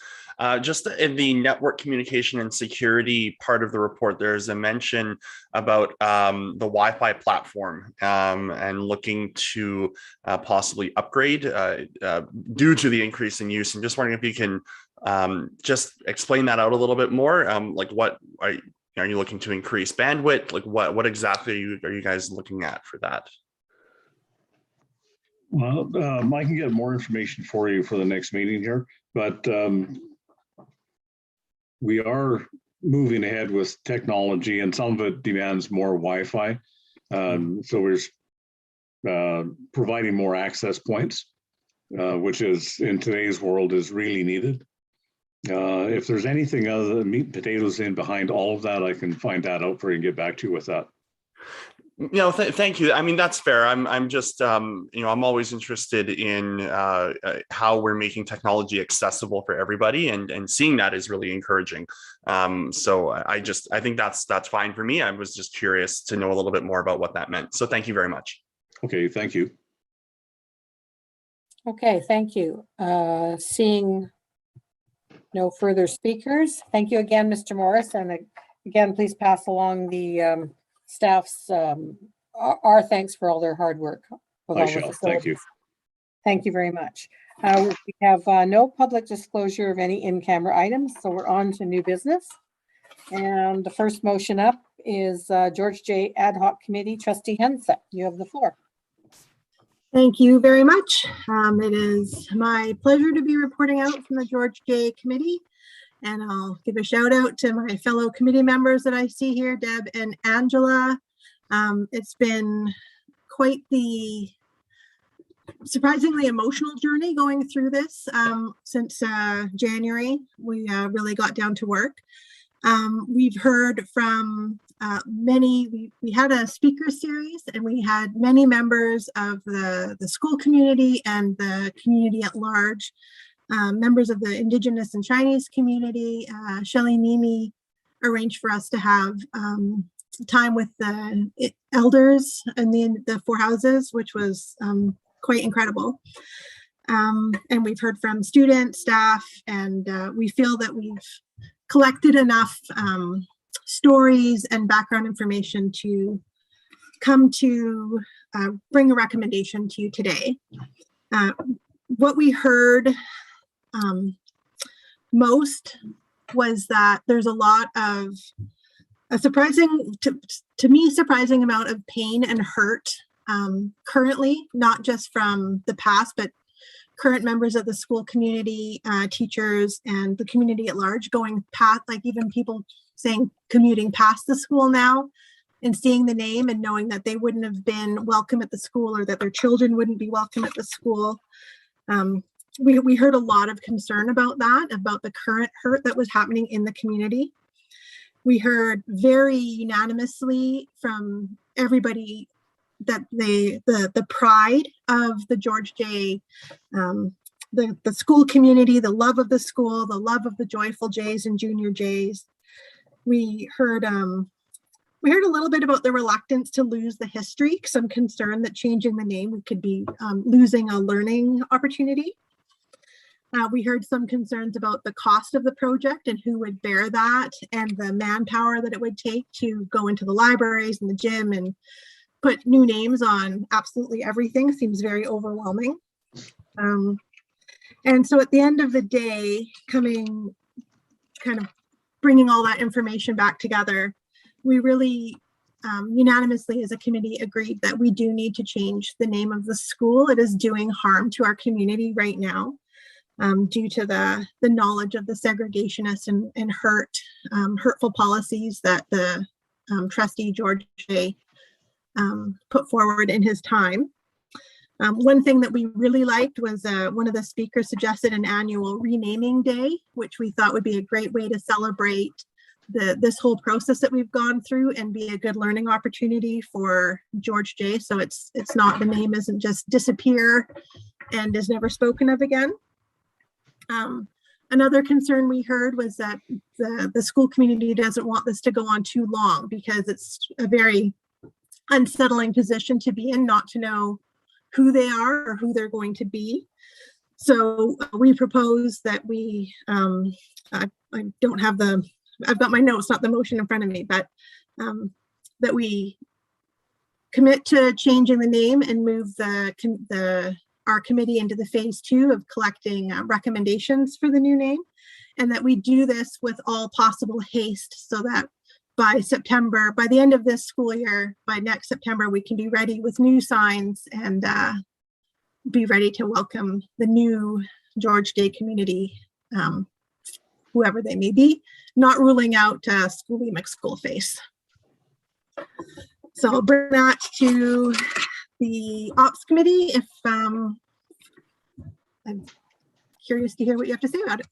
[SPEAKER 9] Just in the network communication and security part of the report, there's a mention about the Wi-Fi platform and looking to possibly upgrade due to the increase in use. I'm just wondering if you can just explain that out a little bit more. Like, what are you looking to increase bandwidth? Like, what exactly are you guys looking at for that?
[SPEAKER 12] Well, I can get more information for you for the next meeting here, but we are moving ahead with technology, and some of it demands more Wi-Fi. So we're providing more access points, which is in today's world is really needed. If there's anything other than meat and potatoes in behind all of that, I can find that out for you and get back to you with that.
[SPEAKER 9] No, thank you. I mean, that's fair. I'm just, I'm always interested in how we're making technology accessible for everybody, and seeing that is really encouraging. So I think that's fine for me. I was just curious to know a little bit more about what that meant. So thank you very much.
[SPEAKER 12] Okay, thank you.
[SPEAKER 2] Okay, thank you. Seeing no further speakers, thank you again, Mr. Morris, and again, please pass along the staff's our thanks for all their hard work.
[SPEAKER 12] I shall. Thank you.
[SPEAKER 2] Thank you very much. We have no public disclosure of any in-camera items, so we're on to new business. And the first motion up is George J. Ad Hoc Committee, Trustee Henset. You have the floor.
[SPEAKER 13] Thank you very much. It is my pleasure to be reporting out from the George J. Committee. And I'll give a shout out to my fellow committee members that I see here, Deb and Angela. It's been quite the surprisingly emotional journey going through this since January. We really got down to work. We've heard from many, we had a speaker series, and we had many members of the school community and the community at large. Members of the Indigenous and Chinese community. Shelley Mimi arranged for us to have time with the elders in the four houses, which was quite incredible. And we've heard from students, staff, and we feel that we've collected enough stories and background information to come to bring a recommendation to you today. What we heard most was that there's a lot of a surprising, to me, surprising amount of pain and hurt currently, not just from the past, but current members of the school community, teachers, and the community at large going past, like even people saying commuting past the school now and seeing the name and knowing that they wouldn't have been welcome at the school, or that their children wouldn't be welcome at the school. We heard a lot of concern about that, about the current hurt that was happening in the community. We heard very unanimously from everybody that the pride of the George J, the school community, the love of the school, the love of the joyful Jays and junior Jays. We heard a little bit about the reluctance to lose the history, some concern that changing the name could be losing a learning opportunity. We heard some concerns about the cost of the project and who would bear that, and the manpower that it would take to go into the libraries and the gym and put new names on absolutely everything. Seems very overwhelming. And so at the end of the day, bringing all that information back together, we really unanimously as a committee agreed that we do need to change the name of the school. It is doing harm to our community right now. Due to the knowledge of the segregationist and hurtful policies that the trustee George J put forward in his time. One thing that we really liked was one of the speakers suggested an annual renaming day, which we thought would be a great way to celebrate this whole process that we've gone through and be a good learning opportunity for George J. So it's not, the name isn't just disappear and is never spoken of again. Another concern we heard was that the school community doesn't want this to go on too long, because it's a very unsettling position to be in, not to know who they are or who they're going to be. So we propose that we, I don't have I've got my notes, not the motion in front of me, but that we commit to changing the name and move our committee into the phase 2 of collecting recommendations for the new name, and that we do this with all possible haste, so that by the end of this school year, by next September, we can be ready with new signs and be ready to welcome the new George J community, whoever they may be, not ruling out Schoolie McSchoolface. So I'll bring that to the Ops Committee. If I'm curious to hear what you have to say about it.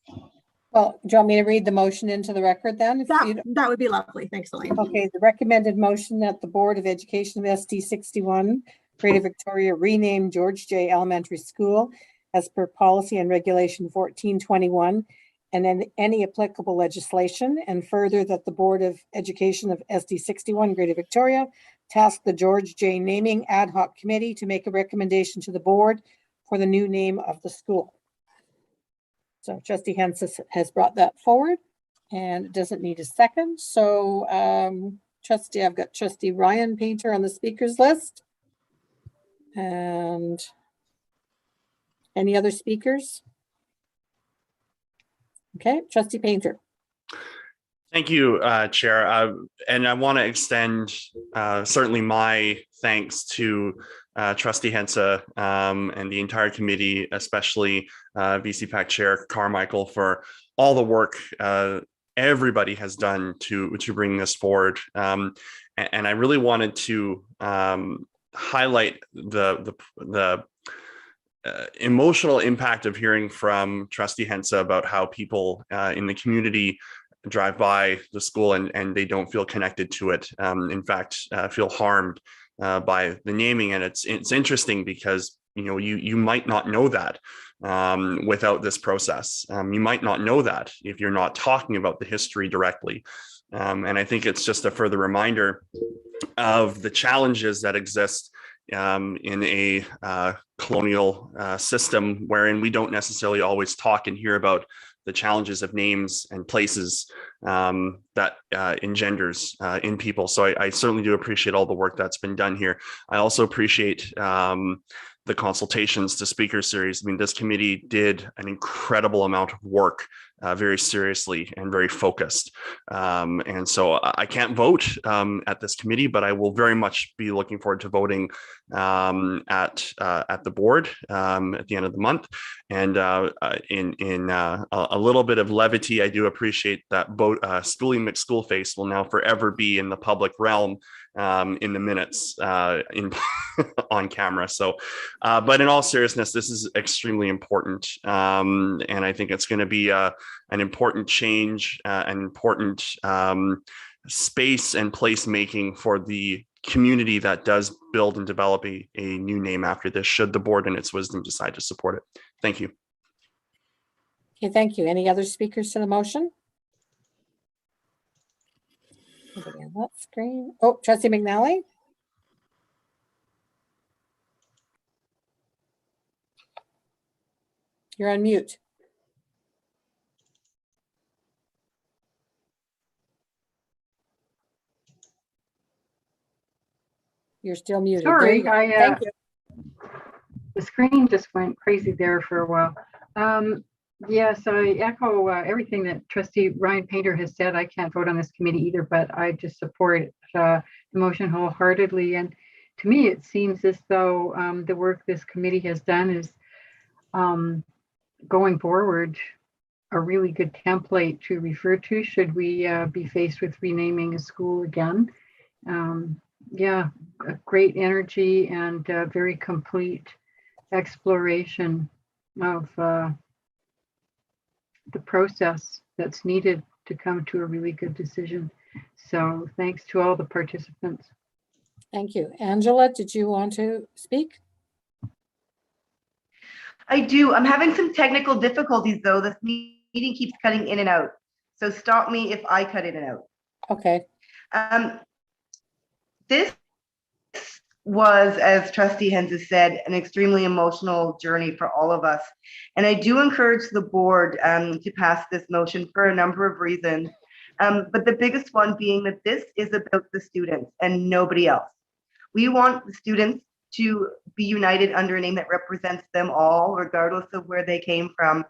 [SPEAKER 2] Well, do you want me to read the motion into the record then?
[SPEAKER 13] That would be lovely. Thanks, Elaine.
[SPEAKER 2] Okay, the recommended motion that the Board of Education of SD61, Greater Victoria, rename George J Elementary School as per policy and regulation 1421 and then any applicable legislation, and further that the Board of Education of SD61, Greater Victoria, task the George J Naming Ad Hoc Committee to make a recommendation to the board for the new name of the school. So Trustee Henson has brought that forward, and it doesn't need a second. So I've got Trustee Ryan Painter on the speakers list. And any other speakers? Okay, Trustee Painter.
[SPEAKER 9] Thank you, Chair. And I want to extend certainly my thanks to Trustee Henson and the entire committee, especially VCPAC Chair Carmichael, for all the work everybody has done to bring this forward. And I really wanted to highlight the emotional impact of hearing from Trustee Henson about how people in the community drive by the school and they don't feel connected to it. In fact, feel harmed by the naming. And it's interesting because you might not know that without this process. You might not know that if you're not talking about the history directly. And I think it's just a further reminder of the challenges that exist in a colonial system wherein we don't necessarily always talk and hear about the challenges of names and places that engenders in people. So I certainly do appreciate all the work that's been done here. I also appreciate the consultations to speaker series. I mean, this committee did an incredible amount of work, very seriously and very focused. And so I can't vote at this committee, but I will very much be looking forward to voting at the board at the end of the month. And in a little bit of levity, I do appreciate that Schoolie McSchoolface will now forever be in the public realm in the minutes on camera. So, but in all seriousness, this is extremely important. And I think it's going to be an important change, an important space and place making for the community that does build and develop a new name after this, should the board in its wisdom decide to support it. Thank you.
[SPEAKER 2] Okay, thank you. Any other speakers to the motion? Nobody on that screen. Oh, Trustee McNally? You're on mute. You're still muted. There
[SPEAKER 7] Sorry,
[SPEAKER 2] you go. Thank you.
[SPEAKER 7] the screen just went crazy there for a while. Yes, I echo everything that Trustee Ryan Painter has said. I can't vote on this committee either, but I just support the motion wholeheartedly. And to me, it seems as though the work this committee has done is going forward a really good template to refer to should we be faced with renaming a school again. Yeah, a great energy and very complete exploration of the process that's needed to come to a really good decision. So thanks to all the participants.
[SPEAKER 2] Thank you. Angela, did you want to speak?
[SPEAKER 14] I do. I'm having some technical difficulties though. This meeting keeps cutting in and out. So stop me if I cut in and out.
[SPEAKER 2] Okay.
[SPEAKER 14] This was, as Trustee Hens has said, an extremely emotional journey for all of us. And I do encourage the board to pass this motion for a number of reasons. But the biggest one being that this is about the students and nobody else. We want the students to be united under a name that represents them all, regardless of where they came from.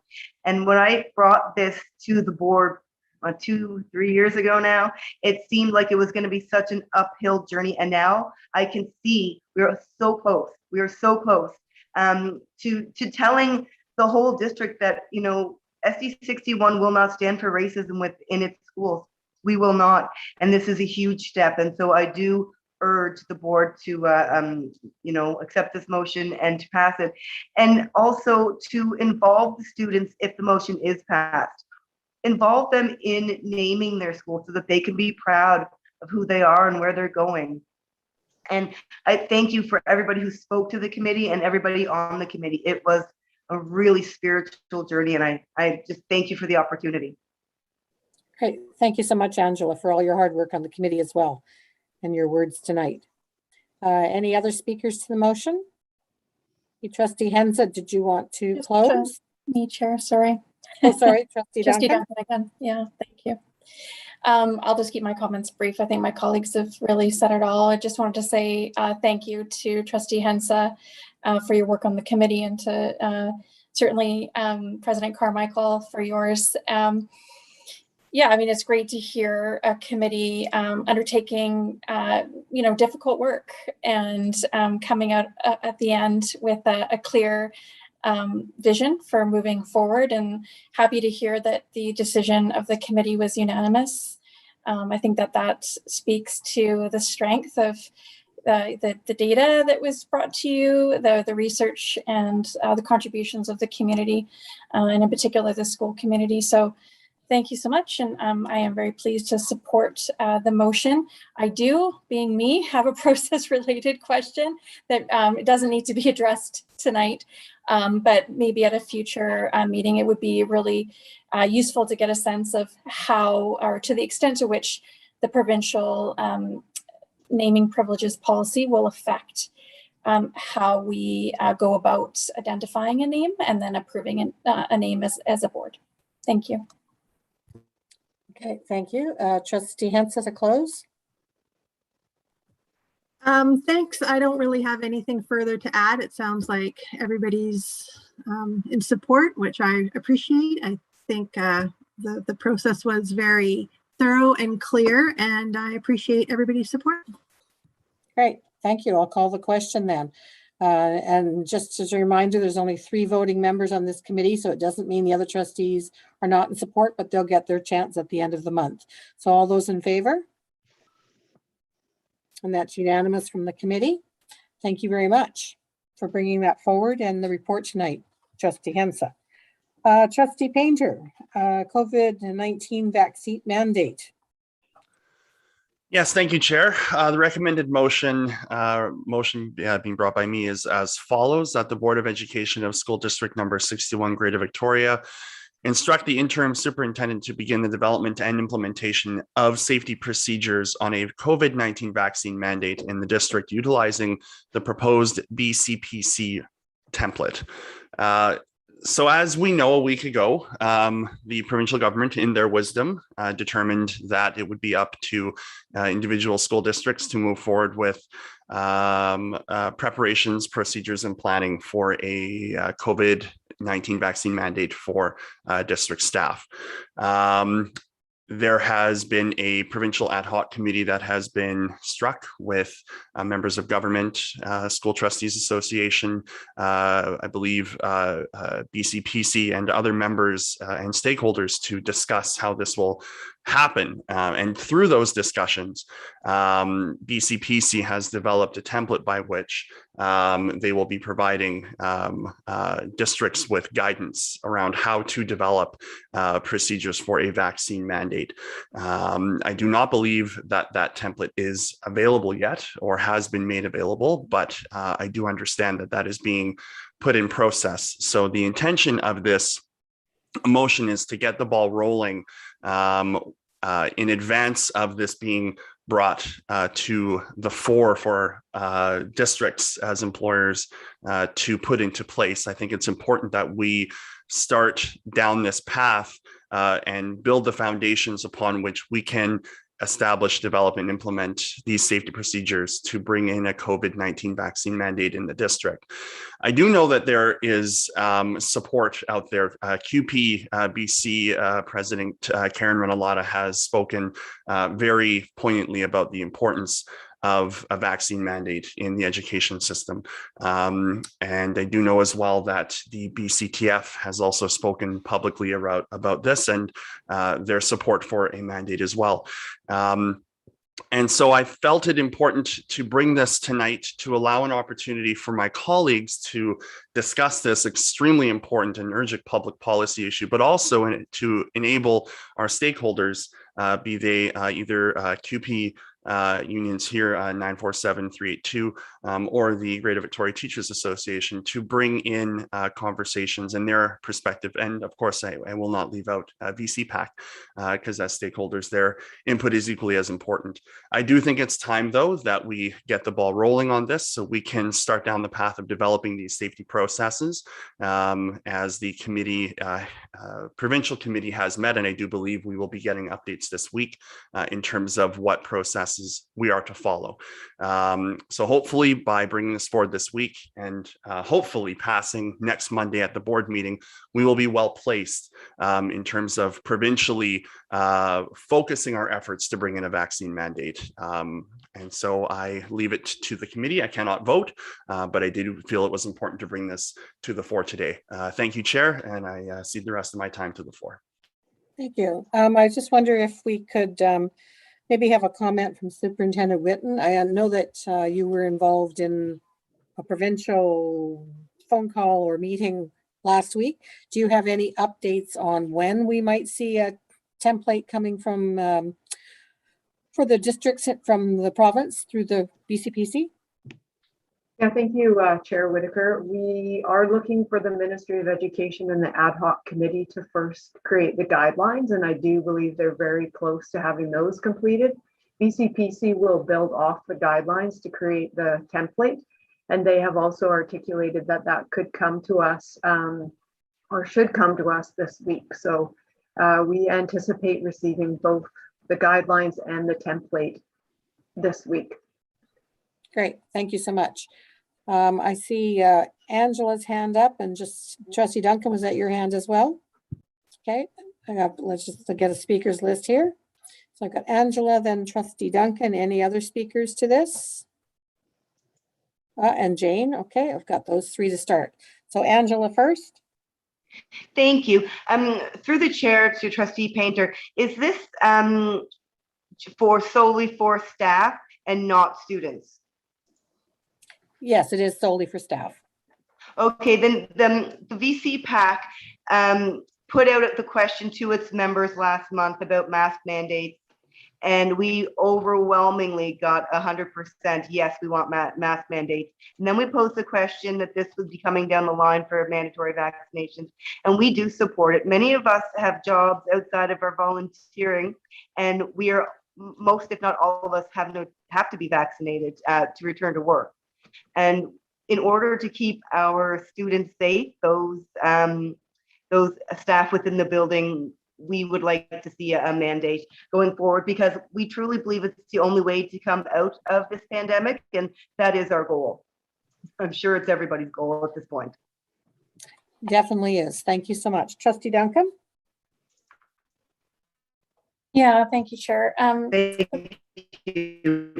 [SPEAKER 14] And when I brought this to the board 2-3 years ago now, it seemed like it was going to be such an uphill journey. And now I can see we are so close. We are so close to telling the whole district that, you know, SD61 will not stand for racism within its schools. We will not. And this is a huge step. And so I do urge the board to, you know, accept this motion and to pass it. And also to involve the students if the motion is passed. Involve them in naming their school so that they can be proud of who they are and where they're going. And I thank you for everybody who spoke to the committee and everybody on the committee. It was a really spiritual journey, and I just thank you for the opportunity.
[SPEAKER 2] Great. Thank you so much, Angela, for all your hard work on the committee as well and your words tonight. Any other speakers to the motion? Trustee Hensa, did you want to close?
[SPEAKER 8] Me, Chair, sorry.
[SPEAKER 2] Oh, sorry, Trustee Duncan.
[SPEAKER 8] Again. Yeah, thank you. I'll just keep my comments brief. I think my colleagues have really said it all. I just wanted to say thank you to Trustee Hensa for your work on the committee, and to certainly President Carmichael for yours. Yeah, I mean, it's great to hear a committee undertaking, you know, difficult work and coming out at the end with a clear vision for moving forward, and happy to hear that the decision of the committee was unanimous. I think that speaks to the strength of the data that was brought to you, the research, and the contributions of the community, and in particular the school community. So thank you so much, and I am very pleased to support the motion. I do, being me, have a process-related question that it doesn't need to be addressed tonight, but maybe at a future meeting, it would be really useful to get a sense of how, or to the extent to which, the provincial naming privileges policy will affect how we go about identifying a name and then approving a name as a board. Thank you.
[SPEAKER 2] Okay, thank you. Trustee Hensa to close.
[SPEAKER 13] Thanks. I don't really have anything further to add. It sounds like everybody's in support, which I appreciate. I think the process was very thorough and clear, and I appreciate everybody's support.
[SPEAKER 2] Great, thank you. I'll call the question then. And just as a reminder, there's only 3 voting members on this committee, so it doesn't mean the other trustees are not in support, but they'll get their chance at the end of the month. So all those in favor? And that's unanimous from the committee. Thank you very much for bringing that forward and the report tonight, Trustee Hensa. Trustee Painter, COVID-19 vaccine mandate.
[SPEAKER 9] Yes, thank you, Chair. The recommended motion being brought by me is as follows: that the Board of Education of School District Number 61, Greater Victoria, instruct the interim superintendent to begin the development and implementation of safety procedures on a COVID-19 vaccine mandate in the district, utilizing the proposed BCPC template. So as we know, a week ago, the provincial government, in their wisdom, determined that it would be up to individual school districts to move forward with preparations, procedures, and planning for a COVID-19 vaccine mandate for district staff. There has been a provincial ad hoc committee that has been struck with members of government, School Trustees Association, I believe BCPC, and other members and stakeholders to discuss how this will happen. And through those discussions, BCPC has developed a template by which they will be providing districts with guidance around how to develop procedures for a vaccine mandate. I do not believe that that template is available yet or has been made available, but I do understand that that is being put in process. So the intention of this motion is to get the ball rolling in advance of this being brought to the fore for districts as employers to put into place. I think it's important that we start down this path and build the foundations upon which we can establish, develop, and implement these safety procedures to bring in a COVID-19 vaccine mandate in the district. I do know that there is support out there. QP BC President Karen Renalata has spoken very poignantly about the importance of a vaccine mandate in the education system. And I do know as well that the BCTF has also spoken publicly about this and their support for a mandate as well. And so I felt it important to bring this tonight to allow an opportunity for my colleagues to discuss this extremely important and urgent public policy issue, but also to enable our stakeholders, be they either QP unions here, 947-382, or the Greater Victoria Teachers Association, to bring in conversations and their perspective. And of course, I will not leave out VCPAC, because as stakeholders, their input is equally as important. I do think it's time, though, that we get the ball rolling on this so we can start down the path of developing these safety processes as the committee, provincial committee has met, and I do believe we will be getting updates this week in terms of what processes we are to follow. So hopefully by bringing this forward this week and hopefully passing next Monday at the board meeting, we will be well placed in terms of provincially focusing our efforts to bring in a vaccine mandate. And so I leave it to the committee. I cannot vote, but I did feel it was important to bring this to the fore today. Thank you, Chair, and I cede the rest of my time to the floor.
[SPEAKER 2] Thank you. I just wonder if we could maybe have a comment from Superintendent Whitten. I know that you were involved in a provincial phone call or meeting last week. Do you have any updates on when we might see a template coming from for the districts from the province through the BCPC?
[SPEAKER 7] Yeah, thank you, Chair Whitaker. We are looking for the Ministry of Education and the ad hoc committee to first create the guidelines, and I do believe they're very close to having those completed. BCPC will build off the guidelines to create the template, and they have also articulated that that could come to us or should come to us this week. So we anticipate receiving both the guidelines and the template this week.
[SPEAKER 2] Great, thank you so much. I see Angela's hand up, and just Trustee Duncan, was that your hand as well? Okay, let's just get a speakers list here. So I've got Angela, then Trustee Duncan. Any other speakers to this? And Jane. Okay, I've got those three to start. So Angela first.
[SPEAKER 14] Thank you. Through the chair to Trustee Painter, is this solely for staff? and not students?
[SPEAKER 2] Yes, it is solely for staff.
[SPEAKER 14] Okay, then the VC PAC put out the question to its members last month about mask mandates, and we overwhelmingly got 100% yes, we want mask mandates. And then we posed the question that this would be coming down the line for mandatory vaccinations, and we do support it. Many of us have jobs outside of our volunteering, and we are, most if not all of us have to be vaccinated to return to work. And in order to keep our students safe, those staff within the building, we would like to see a mandate going forward, because we truly believe it's the only way to come out of this pandemic, and that is our goal. I'm sure it's everybody's goal at this point.
[SPEAKER 2] Definitely is. Thank you so much. Trustee Duncan?
[SPEAKER 8] Yeah, thank you, Chair.
[SPEAKER 14] Thank you.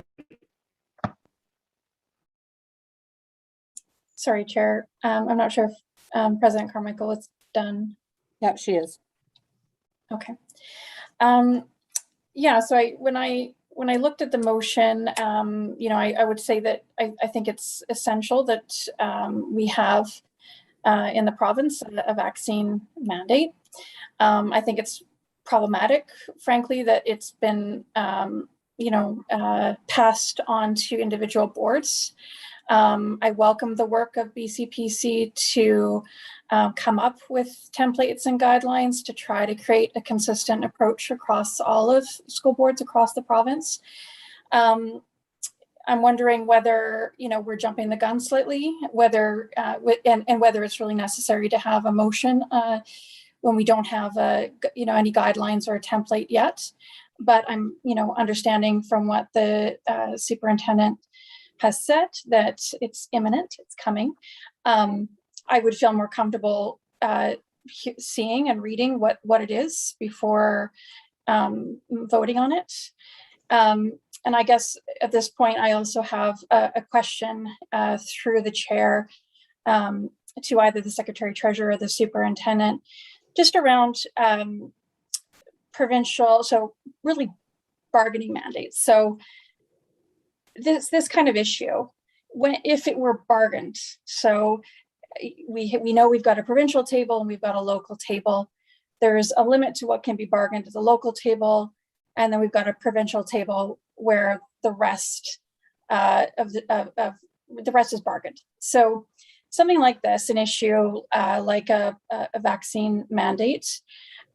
[SPEAKER 8] Sorry, Chair. I'm not sure if President Carmichael is done.
[SPEAKER 2] Yep, she is.
[SPEAKER 8] Okay. Yeah, so when I looked at the motion, you know, I would say that I think it's essential that we have in the province a vaccine mandate. I think it's problematic, frankly, that it's been, you know, passed on to individual boards. I welcome the work of BCPC to come up with templates and guidelines to try to create a consistent approach across all of school boards across the province. I'm wondering whether, you know, we're jumping the gun slightly, whether and whether it's really necessary to have a motion when we don't have you know, any guidelines or a template yet. But I'm, you know, understanding from what the superintendent has said that it's imminent, it's coming. I would feel more comfortable seeing and reading what it is before voting on it. And I guess at this point, I also have a question through the chair to either the Secretary Treasurer or the superintendent, just around provincial, so really bargaining mandates. So this kind of issue, if it were bargained, so we know we've got a provincial table and we've got a local table. There's a limit to what can be bargained at the local table, and then we've got a provincial table where the rest the rest is bargained. So something like this, an issue like a vaccine mandate,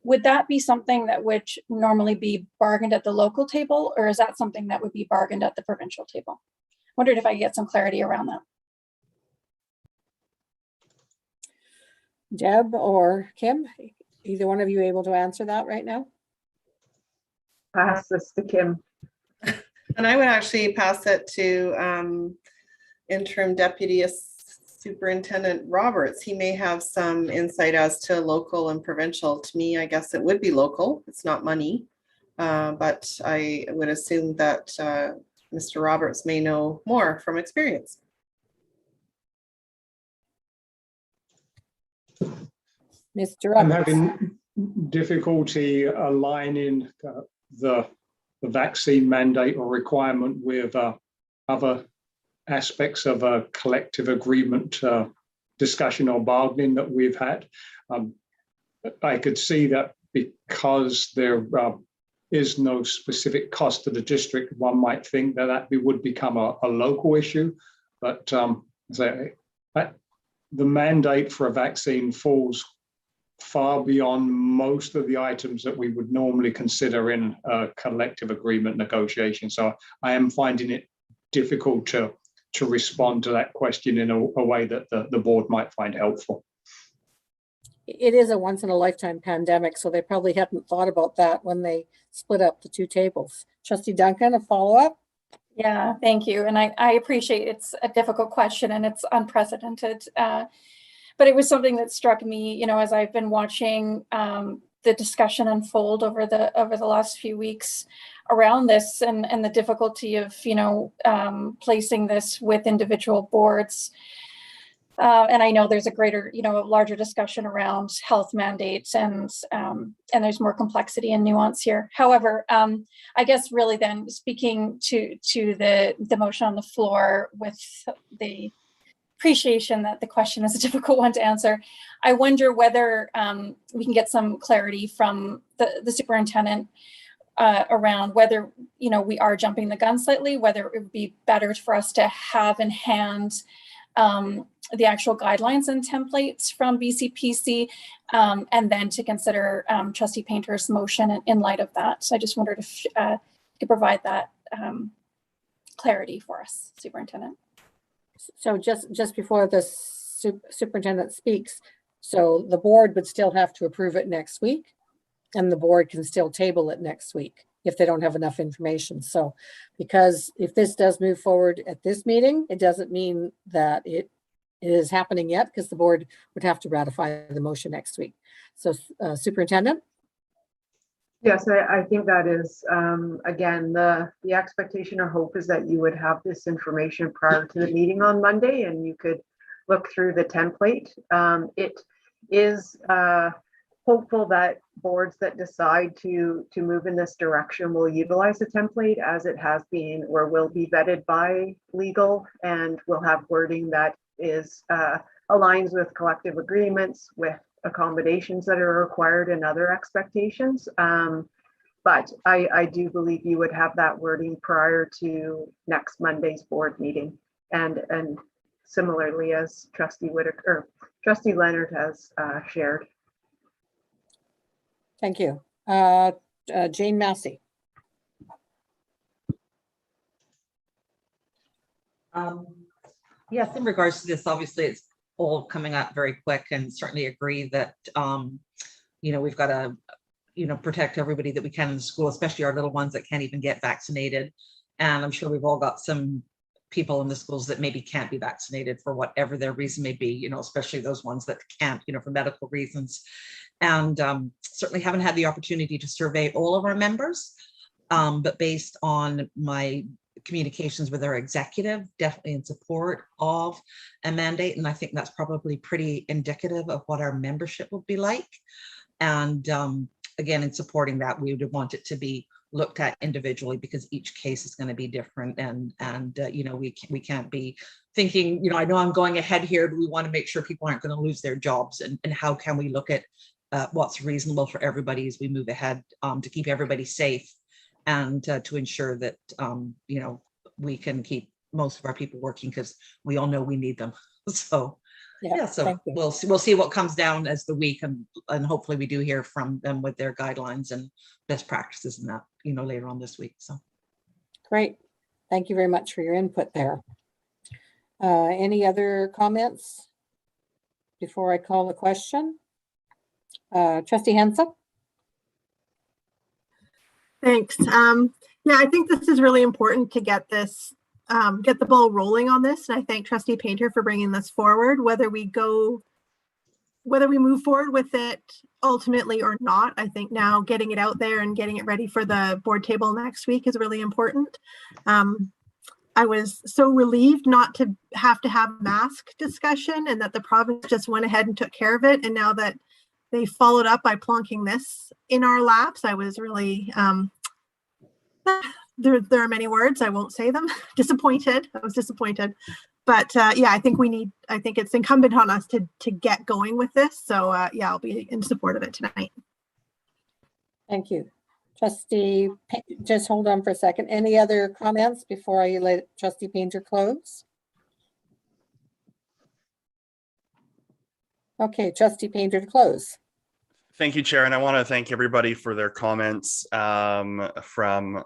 [SPEAKER 8] would that be something that would normally be bargained at the local table, or is that something that would be bargained at the provincial table? Wondered if I could get some clarity around that.
[SPEAKER 2] Deb or Kim, either one of you able to answer that right now?
[SPEAKER 7] Pass this to Kim.
[SPEAKER 1] And I would actually pass it to Interim Deputy Superintendent Roberts. He may have some insight as to local and provincial. To me, I guess it would be local. It's not money, but I would assume that Mr. Roberts may know more from experience.
[SPEAKER 2] Mr.
[SPEAKER 15] I'm
[SPEAKER 2] Roberts.
[SPEAKER 15] having difficulty aligning the vaccine mandate or requirement with other aspects of a collective agreement discussion or bargaining that we've had. I could see that because there is no specific cost to the district, one might think that would become a local issue, but the mandate for a vaccine falls far beyond most of the items that we would normally consider in a collective agreement negotiation. So I am finding it difficult to respond to that question in a way that the board might find helpful.
[SPEAKER 2] It is a once in a lifetime pandemic, so they probably hadn't thought about that when they split up the two tables. Trustee Duncan, a follow-up?
[SPEAKER 8] Yeah, thank you. And I appreciate it's a difficult question and it's unprecedented. But it was something that struck me, you know, as I've been watching the discussion unfold over the last few weeks around this and the difficulty of, you know, placing this with individual boards. And I know there's a greater, larger discussion around health mandates and there's more complexity and nuance here. However, I guess really then speaking to the motion on the floor with the appreciation that the question is a difficult one to answer, I wonder whether we can get some clarity from the superintendent around whether, we are jumping the gun slightly, whether it would be better for us to have in hand the actual guidelines and templates from BCPC, and then to consider Trustee Painter's motion in light of that. So I just wondered if you could provide that clarity for us, Superintendent.
[SPEAKER 2] So just before the superintendent speaks, so the board would still have to approve it next week, and the board can still table it next week if they don't have enough information. So because if this does move forward at this meeting, it doesn't mean that it is happening yet, because the board would have to ratify the motion next week. So Superintendent?
[SPEAKER 7] Yes, I think that is, again, the expectation or hope is that you would have this information prior to the meeting on Monday and you could look through the template. It is hopeful that boards that decide to move in this direction will utilize the template as it has been or will be vetted by legal, and will have wording that is aligns with collective agreements, with accommodations that are required and other expectations. But I do believe you would have that wording prior to next Monday's board meeting. And similarly, as Trustee Whitaker, or Trustee Leonard has shared.
[SPEAKER 2] Thank you. Jane Massey.
[SPEAKER 10] Yes, in regards to this, obviously it's all coming up very quick, and certainly agree that, we've got to, protect everybody that we can in the school, especially our little ones that can't even get vaccinated. And I'm sure we've all got some people in the schools that maybe can't be vaccinated for whatever their reason may be, especially those ones that can't, for medical reasons. And certainly haven't had the opportunity to survey all of our members, but based on my communications with our executive, definitely in support of a mandate. And I think that's probably pretty indicative of what our membership will be like. And again, in supporting that, we would want it to be looked at individually, because each case is going to be different. And we can't be thinking, I know I'm going ahead here, but we want to make sure people aren't going to lose their jobs. And how can we look at what's reasonable for everybody as we move ahead, to keep everybody safe, and to ensure that, we can keep most of our people working, because we all know we need them. So so we'll see what comes down as the week, and hopefully we do hear from them with their guidelines and best practices and that, later on this week. So
[SPEAKER 2] great. Thank you very much for your input there. Any other comments before I call the question? Trustee Henson?
[SPEAKER 13] Thanks. Yeah, I think this is really important to get this, get the ball rolling on this. And I thank Trustee Painter for bringing this forward. Whether we move forward with it ultimately or not, I think now getting it out there and getting it ready for the board table next week is really important. I was so relieved not to have mask discussion, and that the province just went ahead and took care of it. And now that they followed up by plonking this in our laps, I was really, there are many words, I won't say them, disappointed. I was disappointed. But yeah, I think it's incumbent on us to get going with this. So yeah, I'll be in support of it tonight.
[SPEAKER 2] Thank you. Trustee, just hold on for a second. Any other comments before I let Trustee Painter close? Okay, Trustee Painter to close.
[SPEAKER 9] Thank you, Chair. And I want to thank everybody for their comments, from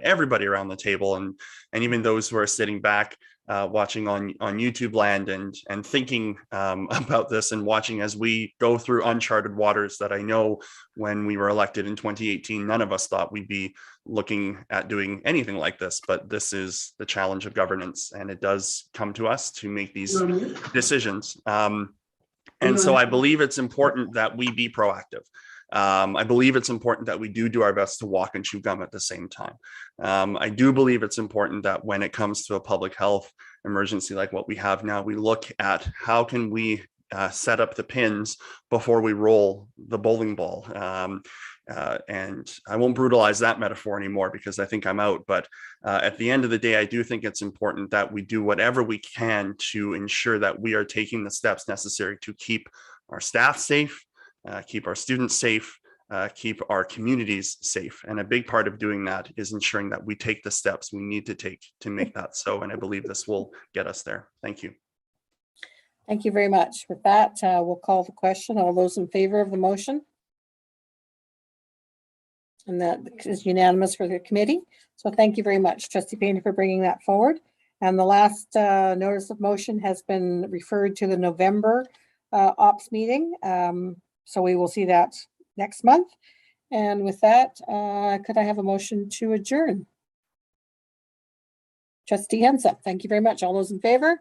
[SPEAKER 9] everybody around the table, and even those who are sitting back watching on YouTube land and thinking about this and watching as we go through uncharted waters that I know when we were elected in 2018, none of us thought we'd be looking at doing anything like this. But this is the challenge of governance, and it does come to us to make these decisions. And so I believe it's important that we be proactive. I believe it's important that we do our best to walk and chew gum at the same time. I do believe it's important that when it comes to a public health emergency like what we have now, we look at how can we set up the pins before we roll the bowling ball. And I won't brutalize that metaphor anymore because I think I'm out. But at the end of the day, I do think it's important that we do whatever we can to ensure that we are taking the steps necessary to keep our staff safe, keep our students safe, keep our communities safe. And a big part of doing that is ensuring that we take the steps we need to take to make that so. And I believe this will get us there. Thank you.
[SPEAKER 2] Thank you very much. With that, we'll call the question. All those in favor of the motion? And that is unanimous for the committee. So thank you very much, Trustee Painter, for bringing that forward. And the last notice of motion has been referred to the November ops meeting. So we will see that next month. And with that, could I have a motion to adjourn? Trustee Henson, thank you very much. All those in favor?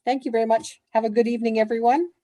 [SPEAKER 2] Thank you very much. Have a good evening, everyone.